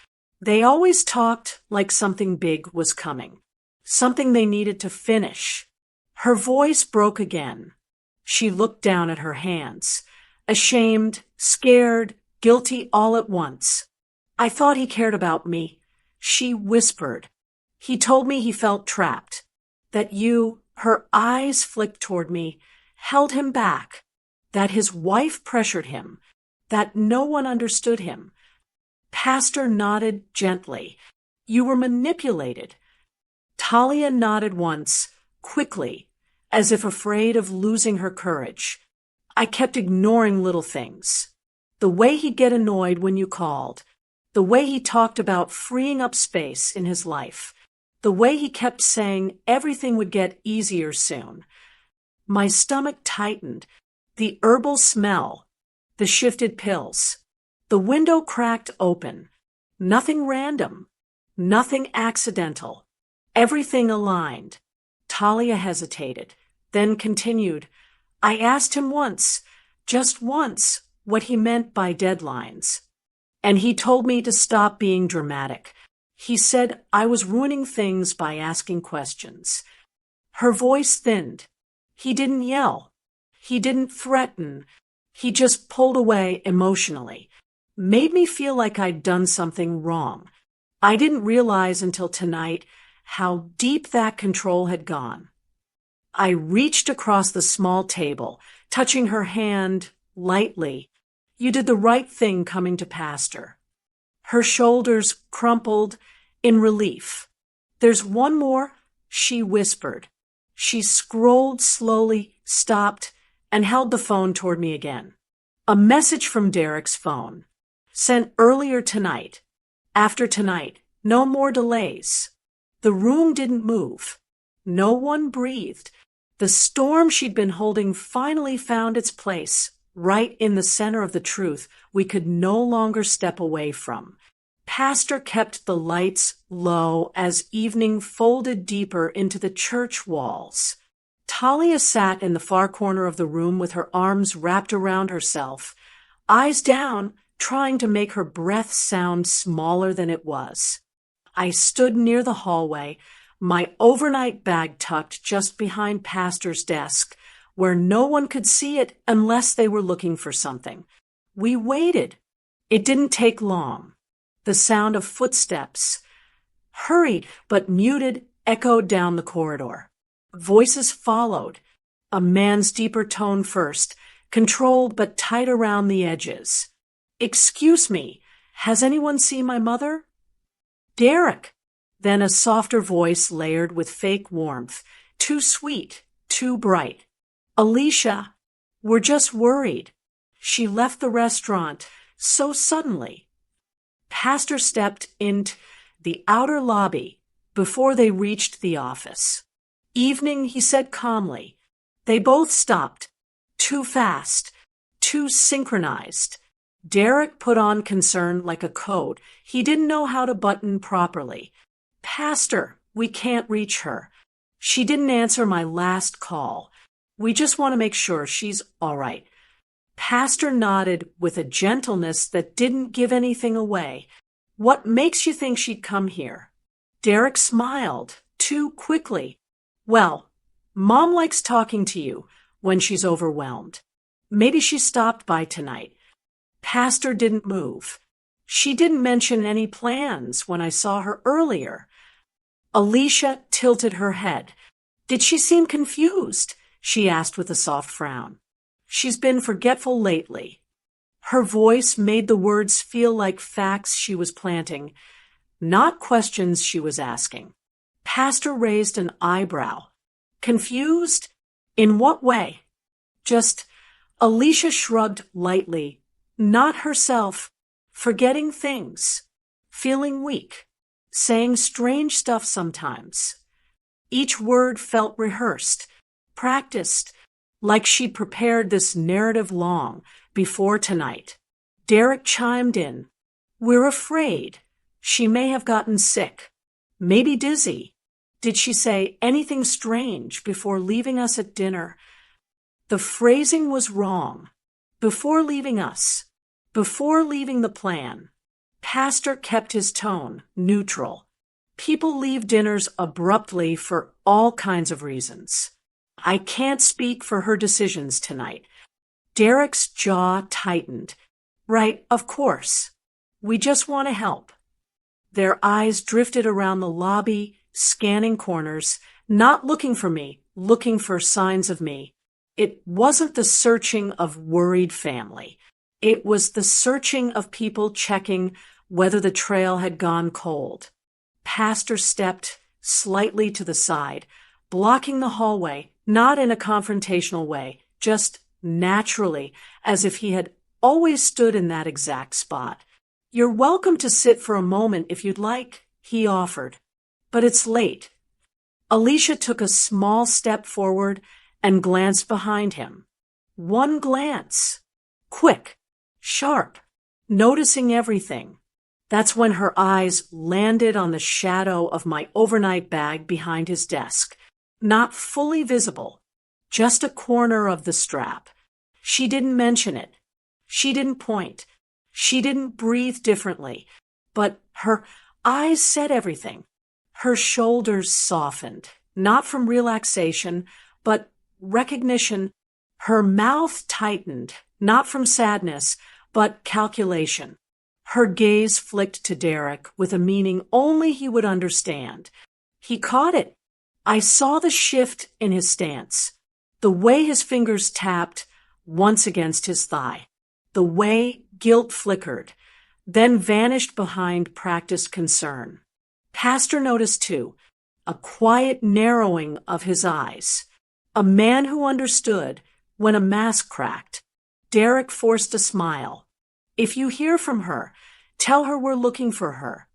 They always talked like something big was coming, something they needed to finish. Her voice broke again. She looked down at her hands, ashamed, scared, guilty all at once. I thought he cared about me. She whispered. He told me he felt trapped, that you, her eyes flicked toward me, held him back, that his wife pressured him, that no one understood him. Pastor nodded gently. You were manipulated. Talia nodded once, quickly, as if afraid of losing her courage. I kept ignoring little things. The way he'd get annoyed when you called, the way he talked about freeing up space in his life, the way he kept saying everything would get easier soon. My stomach tightened, the herbal smell, the shifted pills. The window cracked open. Nothing random, nothing accidental. Everything aligned. Talia hesitated, then continued. I asked him once, just once, what he meant by deadlines. And he told me to stop being dramatic. He said I was ruining things by asking questions. Her voice thinned. He didn't yell. He didn't threaten. He just pulled away emotionally. Made me feel like I'd done something wrong. I didn't realize until tonight how deep that control had gone. I reached across the small table, touching her hand lightly. You did the right thing coming to Pastor. Her shoulders crumpled in relief. There's one more, she whispered. She scrolled slowly, stopped, and held the phone toward me again. A message from Derek's phone. Sent earlier tonight. After tonight. No more delays. The room didn't move. No one breathed. The storm she'd been holding finally found its place, right in the center of the truth we could no longer step away from. Pastor kept the lights low as evening folded deeper into the church walls. Talia sat in the far corner of the room with her arms wrapped around herself, eyes down, trying to make her breath sound smaller than it was. I stood near the hallway, my overnight bag tucked just behind Pastor's desk, where no one could see it unless they were looking for something. We waited. It didn't take long. The sound of footsteps, hurried but muted, echoed down the corridor. Voices followed, a man's deeper tone first, controlled but tight around the edges. Excuse me, has anyone seen my mother? Derek. Then a softer voice layered with fake warmth, too sweet, too bright. Alicia, we're just worried. She left the restaurant so suddenly. Pastor stepped into the outer lobby before they reached the office. Evening, he said calmly. They both stopped. Too fast. Too synchronized. Derek put on concern like a code he didn't know how to button properly. Pastor, we can't reach her. She didn't answer my last call. We just want to make sure she's all right. Pastor nodded with a gentleness that didn't give anything away. What makes you think she'd come here? Derek smiled, too quickly. Well, Mom likes talking to you when she's overwhelmed. Maybe she stopped by tonight. Pastor didn't move. She didn't mention any plans when I saw her earlier. Alicia tilted her head. Did she seem confused? She asked with a soft frown. She's been forgetful lately. Her voice made the words feel like facts she was planting, not questions she was asking. Pastor raised an eyebrow. Confused? In what way? Just Alicia shrugged lightly, not herself, forgetting things, feeling weak, saying strange stuff sometimes. Each word felt rehearsed, practiced, like she'd prepared this narrative long before tonight. Derek chimed in. We're afraid. She may have gotten sick, maybe dizzy. Did she say anything strange before leaving us at dinner? The phrasing was wrong. Before leaving us, before leaving the plan. Pastor kept his tone neutral. People leave dinners abruptly for all kinds of reasons. I can't speak for her decisions tonight. Derek's jaw tightened. Right, of course. We just want to help. Their eyes drifted around the lobby, scanning corners, not looking for me, looking for signs of me. It wasn't the searching of worried family. It was the searching of people checking whether the trail had gone cold. Pastor stepped slightly to the side, blocking the hallway, not in a confrontational way, just naturally, as if he had always stood in that exact spot. You're welcome to sit for a moment if you'd like, he offered. But it's late. Alicia took a small step forward and glanced behind him. One glance. Quick, sharp, noticing everything. That's when her eyes landed on the shadow of my overnight bag behind his desk. Not fully visible, just a corner of the strap. She didn't mention it. She didn't point. She didn't breathe differently. But her eyes said everything. Her shoulders softened, not from relaxation, but recognition. Her mouth tightened, not from sadness, but calculation. Her gaze flicked to Derek with a meaning only he would understand. He caught it. I saw the shift in his stance, the way his fingers tapped once against his thigh, the way guilt flickered, then vanished behind practiced concern. Pastor noticed too, a quiet narrowing of his eyes, a man who understood when a mask cracked. Derek forced a smile. If you hear from her, tell her we're looking for her.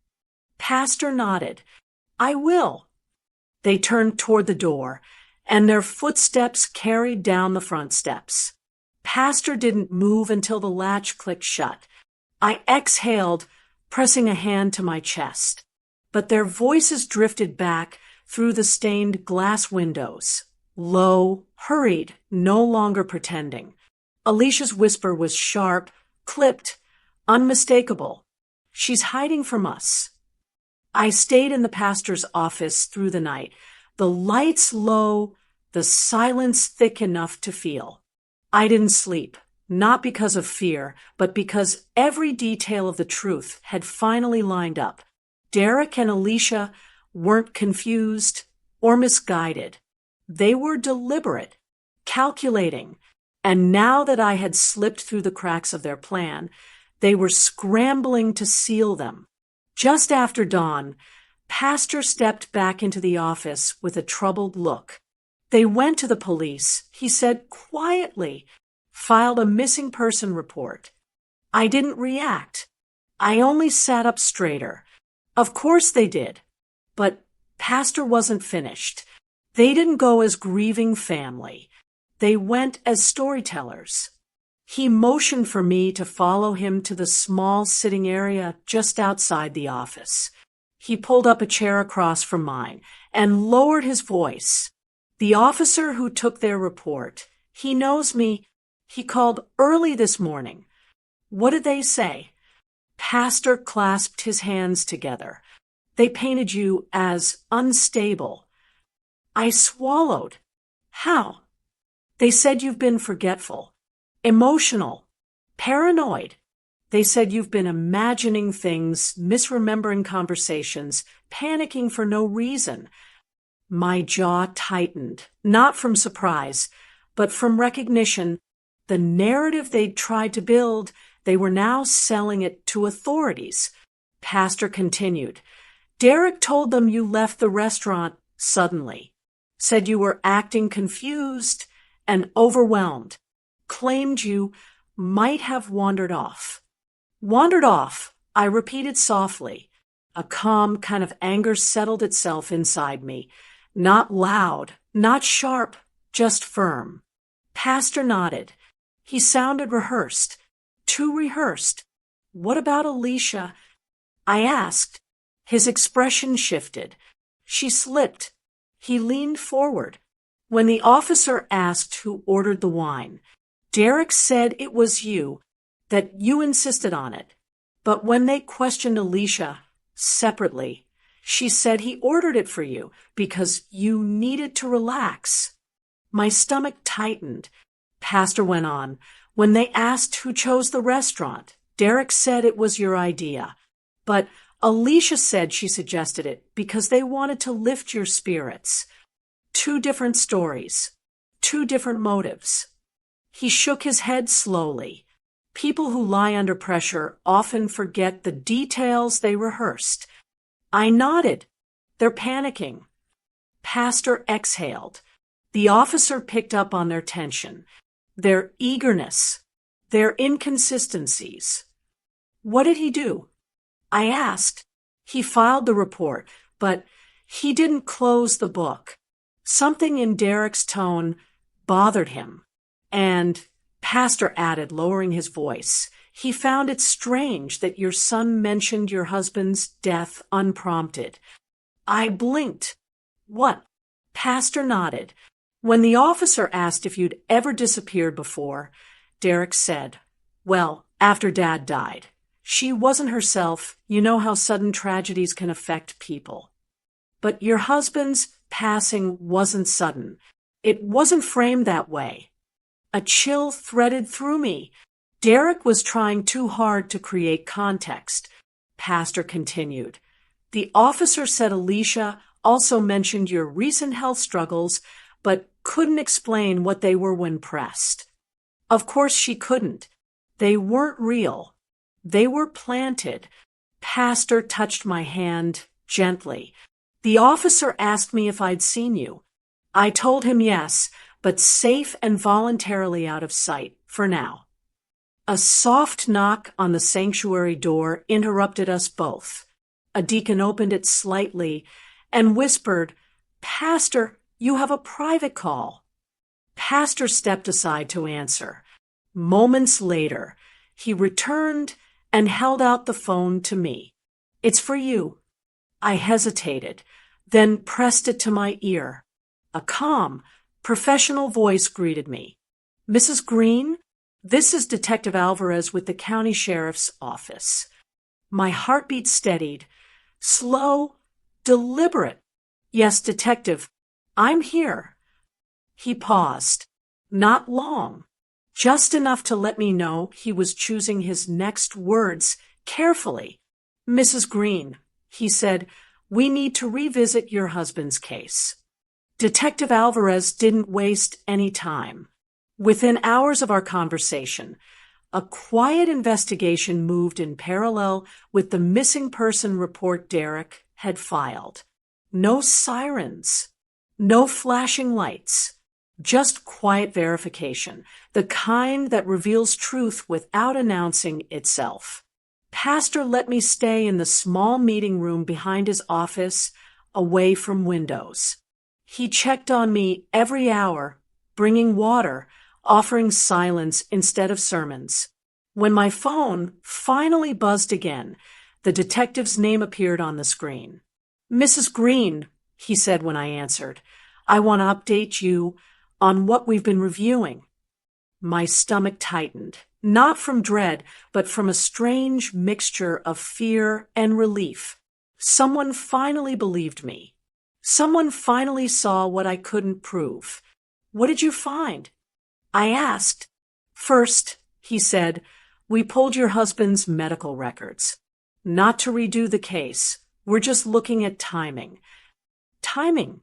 Pastor nodded. I will. They turned toward the door, and their footsteps carried down the front steps. Pastor didn't move until the latch clicked shut. I exhaled, pressing a hand to my chest. But their voices drifted back through the stained glass windows. Low, hurried, no longer pretending. Alicia's whisper was sharp, clipped, unmistakable. She's hiding from us. I stayed in the pastor's office through the night, the lights low, the silence thick enough to feel. I didn't sleep, not because of fear, but because every detail of the truth had finally lined up. Derek and Alicia weren't confused or misguided. They were deliberate, calculating, and now that I had slipped through the cracks of their plan, they were scrambling to seal them. Just after dawn, Pastor stepped back into the office with a troubled look. They went to the police, he said quietly, filed a missing person report. I didn't react. I only sat up straighter. Of course they did. But Pastor wasn't finished. They didn't go as grieving family. They went as storytellers. He motioned for me to follow him to the small sitting area just outside the office. He pulled up a chair across from mine and lowered his voice. The officer who took their report, he knows me. He called early this morning. What did they say? Pastor clasped his hands together. They painted you as unstable. I swallowed. How? They said you've been forgetful, emotional, paranoid. They said you've been imagining things, misremembering conversations, panicking for no reason. My jaw tightened, not from surprise, but from recognition. The narrative they'd tried to build, they were now selling it to authorities. Pastor continued. Derek told them you left the restaurant suddenly, said you were acting confused and overwhelmed. claimed you might have wandered off. Wandered off, I repeated softly. A calm kind of anger settled itself inside me. Not loud, not sharp, just firm. Pastor nodded. He sounded rehearsed. Too rehearsed. What about Alicia? I asked. His expression shifted. She slipped. He leaned forward. When the officer asked who ordered the wine, Derek said it was you, that you insisted on it. But when they questioned Alicia separately, she said he ordered it for you because you needed to relax. My stomach tightened. Pastor went on. When they asked who chose the restaurant, Derek said it was your idea. But Alicia said she suggested it because they wanted to lift your spirits. Two different stories. Two different motives. He shook his head slowly. People who lie under pressure often forget the details they rehearsed. I nodded. They're panicking. Pastor exhaled. The officer picked up on their tension, their eagerness, their inconsistencies. What did he do? I asked. He filed the report, but he didn't close the book. Something in Derek's tone bothered him. And, Pastor added, lowering his voice, he found it strange that your son mentioned your husband's death unprompted. I blinked. What? Pastor nodded. When the officer asked if you'd ever disappeared before, Derek said, well, after Dad died. She wasn't herself. You know how sudden tragedies can affect people. But your husband's passing wasn't sudden. It wasn't framed that way. A chill threaded through me. Derek was trying too hard to create context. Pastor continued. The officer said Alicia also mentioned your recent health struggles, but couldn't explain what they were when pressed. Of course she couldn't. They weren't real. They were planted. Pastor touched my hand gently. The officer asked me if I'd seen you. I told him yes, but safe and voluntarily out of sight, for now. A soft knock on the sanctuary door interrupted us both. A deacon opened it slightly and whispered, Pastor, you have a private call. Pastor stepped aside to answer. Moments later, he returned and held out the phone to me. It's for you. I hesitated, then pressed it to my ear. A calm, professional voice greeted me. Mrs. Green, this is Detective Alvarez with the County Sheriff's Office. My heartbeat steadied. Slow, deliberate. Yes, Detective, I'm here. He paused. Not long. Just enough to let me know he was choosing his next words carefully. Mrs. Green, he said, we need to revisit your husband's case. Detective Alvarez didn't waste any time. Within hours of our conversation, a quiet investigation moved in parallel with the missing person report Derek had filed. No sirens, no flashing lights, just quiet verification, the kind that reveals truth without announcing itself. Pastor let me stay in the small meeting room behind his office, away from windows. He checked on me every hour, bringing water, offering silence instead of sermons. When my phone finally buzzed again, the detective's name appeared on the screen. Mrs. Green, he said when I answered, I want to update you on what we've been reviewing. My stomach tightened, not from dread, but from a strange mixture of fear and relief. Someone finally believed me. Someone finally saw what I couldn't prove. What did you find? I asked. First, he said, we pulled your husband's medical records. Not to redo the case. We're just looking at timing. Timing.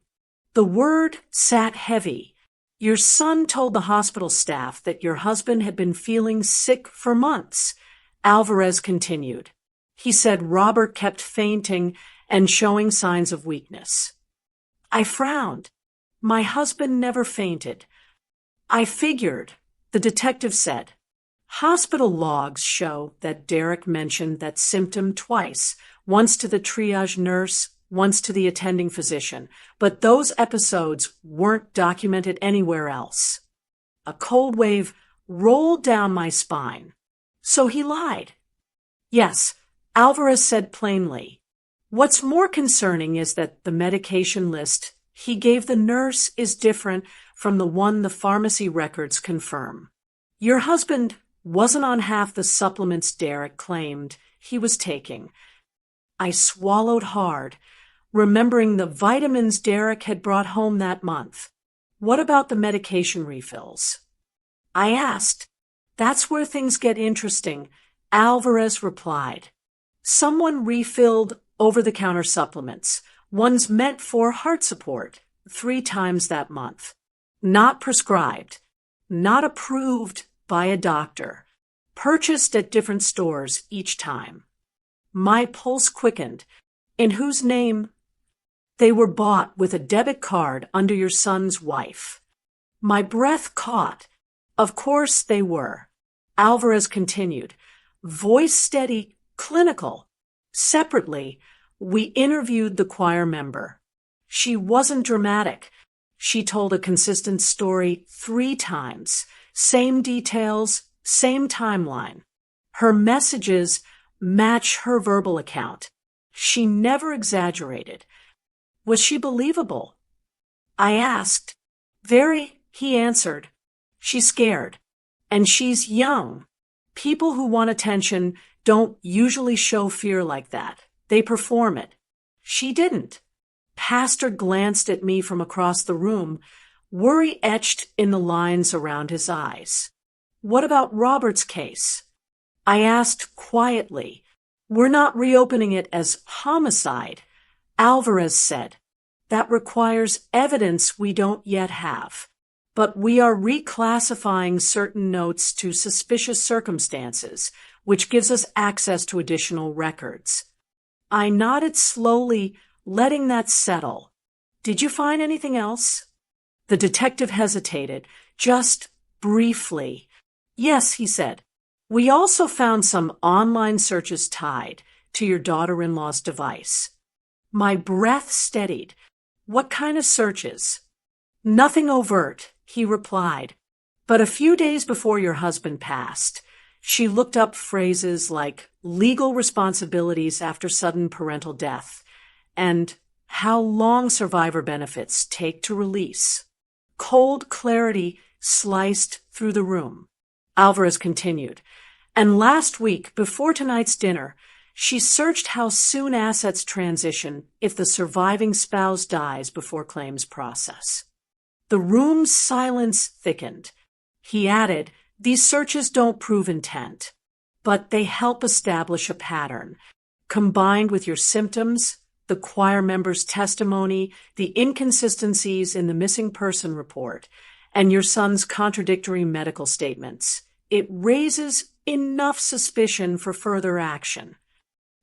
The word sat heavy. Your son told the hospital staff that your husband had been feeling sick for months. Alvarez continued. He said Robert kept fainting and showing signs of weakness. I frowned. My husband never fainted. I figured, The detective said, "Hospital logs show that Derek mentioned that symptom twice, once to the triage nurse, once to the attending physician, but those episodes weren't documented anywhere else." A cold wave rolled down my spine. So he lied. Yes, Alvarez said plainly. What's more concerning is that the medication list he gave the nurse is different from the one the pharmacy records confirm. Your husband wasn't on half the supplements Derek claimed he was taking. I swallowed hard, remembering the vitamins Derek had brought home that month. What about the medication refills? I asked. That's where things get interesting. Alvarez replied. Someone refilled over-the-counter supplements, ones meant for heart support, 3 times that month. Not prescribed, not approved by a doctor, purchased at different stores each time. My pulse quickened. In whose name? They were bought with a debit card under your son's wife. My breath caught. Of course they were. Alvarez continued, voice steady, clinical. Separately, we interviewed the choir member. She wasn't dramatic. She told a consistent story 3 times. Same details, same timeline. Her messages match her verbal account. She never exaggerated. Was she believable? I asked. Very, he answered. She's scared. And she's young. People who want attention don't usually show fear like that. They perform it. She didn't. Pastor glanced at me from across the room, worry etched in the lines around his eyes. What about Robert's case? I asked quietly. We're not reopening it as homicide. Alvarez said. That requires evidence we don't yet have. But we are reclassifying certain notes to suspicious circumstances, which gives us access to additional records. I nodded slowly, letting that settle. Did you find anything else? The detective hesitated, just briefly. Yes, he said. We also found some online searches tied to your daughter-in-law's device. My breath steadied. What kind of searches? Nothing overt, he replied. But a few days before your husband passed, she looked up phrases like legal responsibilities after sudden parental death and how long survivor benefits take to release. Cold clarity sliced through the room. Alvarez continued. And last week, before tonight's dinner, she searched how soon assets transition if the surviving spouse dies before claims process. The room's silence thickened. He added, these searches don't prove intent, but they help establish a pattern. Combined with your symptoms, the choir member's testimony, the inconsistencies in the missing person report, and your son's contradictory medical statements, it raises enough suspicion for further action.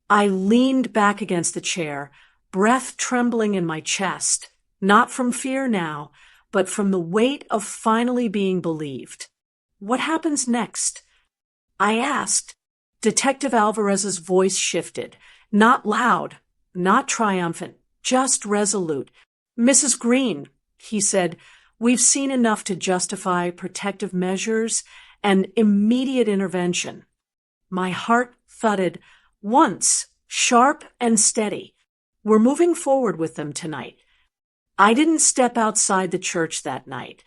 I leaned back against the chair, breath trembling in my chest, not from fear now, but from the weight of finally being believed. What happens next? I asked. Detective Alvarez's voice shifted, not loud, not triumphant, just resolute. Mrs. Green, he said, we've seen enough to justify protective measures and immediate intervention. My heart thudded once, sharp and steady. We're moving forward with them tonight. I didn't step outside the church that night.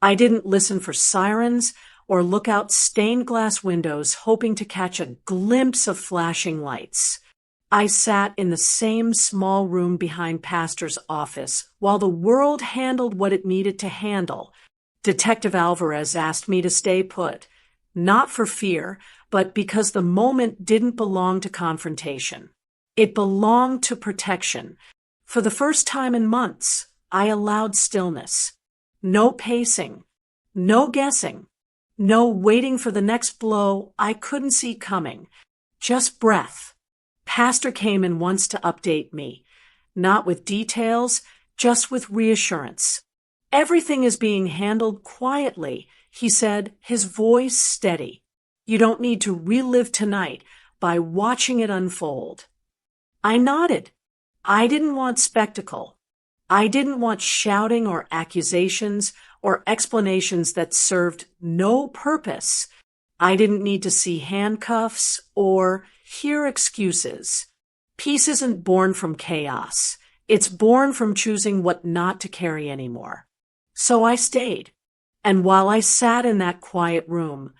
I didn't listen for sirens or look out stained glass windows hoping to catch a glimpse of flashing lights. I sat in the same small room behind Pastor's office while the world handled what it needed to handle. Detective Alvarez asked me to stay put, not for fear, but because the moment didn't belong to confrontation. It belonged to protection. For the first time in months, I allowed stillness. No pacing. No guessing. No waiting for the next blow I couldn't see coming. Just breath. Pastor came in once to update me. Not with details, just with reassurance. Everything is being handled quietly, he said, his voice steady. You don't need to relive tonight by watching it unfold. I nodded. I didn't want spectacle. I didn't want shouting or accusations or explanations that served no purpose. I didn't need to see handcuffs or hear excuses. Peace isn't born from chaos. It's born from choosing what not to carry anymore. So I stayed. And while I sat in that quiet room,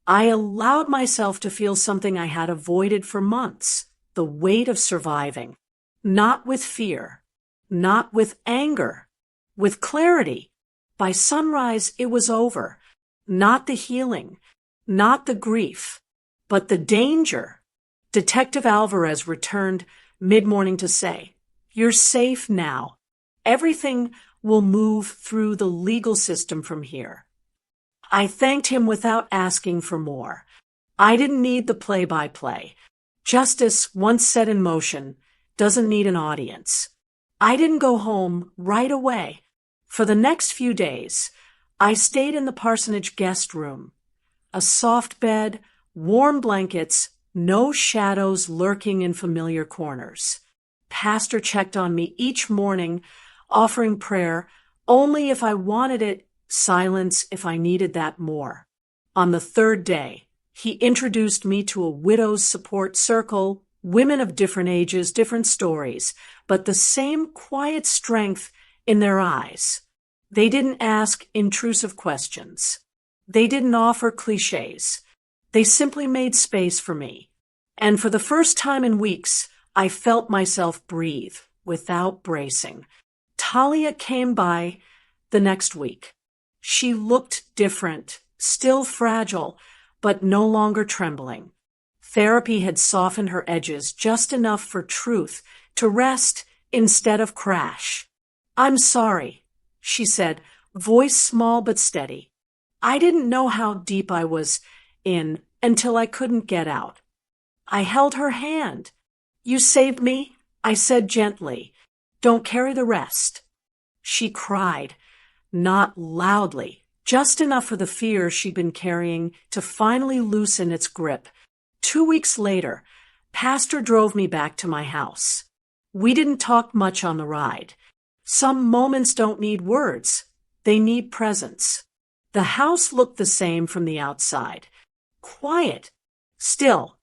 I allowed myself to feel something I had avoided for months, the weight of surviving. Not with fear, not with anger, with clarity. By sunrise, it was over. Not the healing, not the grief, but the danger. Detective Alvarez returned mid-morning to say, "You're safe now. Everything will move through the legal system from here." I thanked him without asking for more. I didn't need the play-by-play. Justice, once set in motion, doesn't need an audience. I didn't go home right away. For the next few days, I stayed in the parsonage guest room. A soft bed, warm blankets, no shadows lurking in familiar corners. Pastor checked on me each morning, offering prayer only if I wanted it, silence if I needed that more. On the third day, he introduced me to a widow's support circle, women of different ages, different stories, but the same quiet strength in their eyes. They didn't ask intrusive questions. They didn't offer cliches. They simply made space for me. And for the first time in weeks, I felt myself breathe without bracing. Talia came by the next week. She looked different, still fragile, but no longer trembling. Therapy had softened her edges just enough for truth to rest instead of crash. "I'm sorry," she said, voice small but steady. I didn't know how deep I was in until I couldn't get out. I held her hand. "You saved me," I said gently. "Don't carry the rest." She cried. Not loudly, just enough for the fear she'd been carrying to finally loosen its grip. 2 weeks later, Pastor drove me back to my house. We didn't talk much on the ride. Some moments don't need words. They need presence. The house looked the same from the outside. Quiet, still.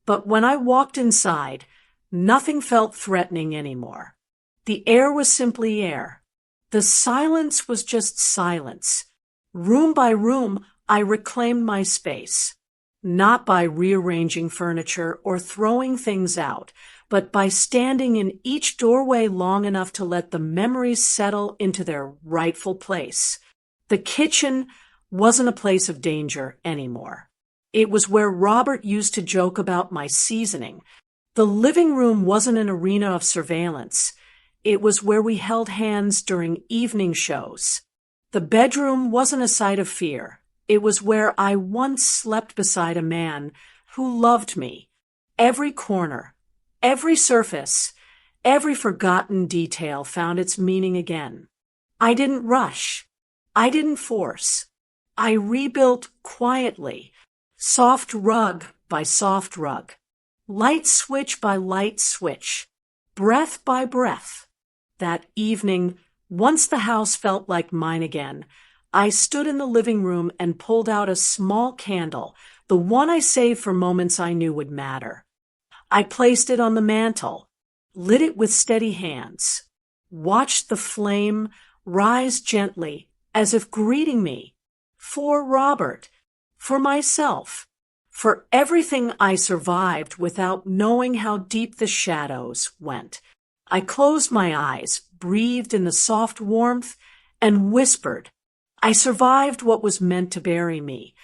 But when I walked inside, nothing felt threatening anymore. The air was simply air. The silence was just silence. Room by room, I reclaimed my space. Not by rearranging furniture or throwing things out, but by standing in each doorway long enough to let the memories settle into their rightful place. The kitchen wasn't a place of danger anymore. It was where Robert used to joke about my seasoning. The living room wasn't an arena of surveillance. It was where we held hands during evening shows. The bedroom wasn't a site of fear. It was where I once slept beside a man who loved me. Every corner, every surface, every forgotten detail found its meaning again. I didn't rush. I didn't force. I rebuilt quietly, soft rug by soft rug, light switch by light switch, breath by breath. That evening, once the house felt like mine again, I stood in the living room and pulled out a small candle, the one I saved for moments I knew would matter. I placed it on the mantel, lit it with steady hands, watched the flame rise gently as if greeting me. For Robert, for myself, for everything I survived without knowing how deep the shadows went. I closed my eyes, breathed in the soft warmth, and whispered. I survived what was meant to bury me,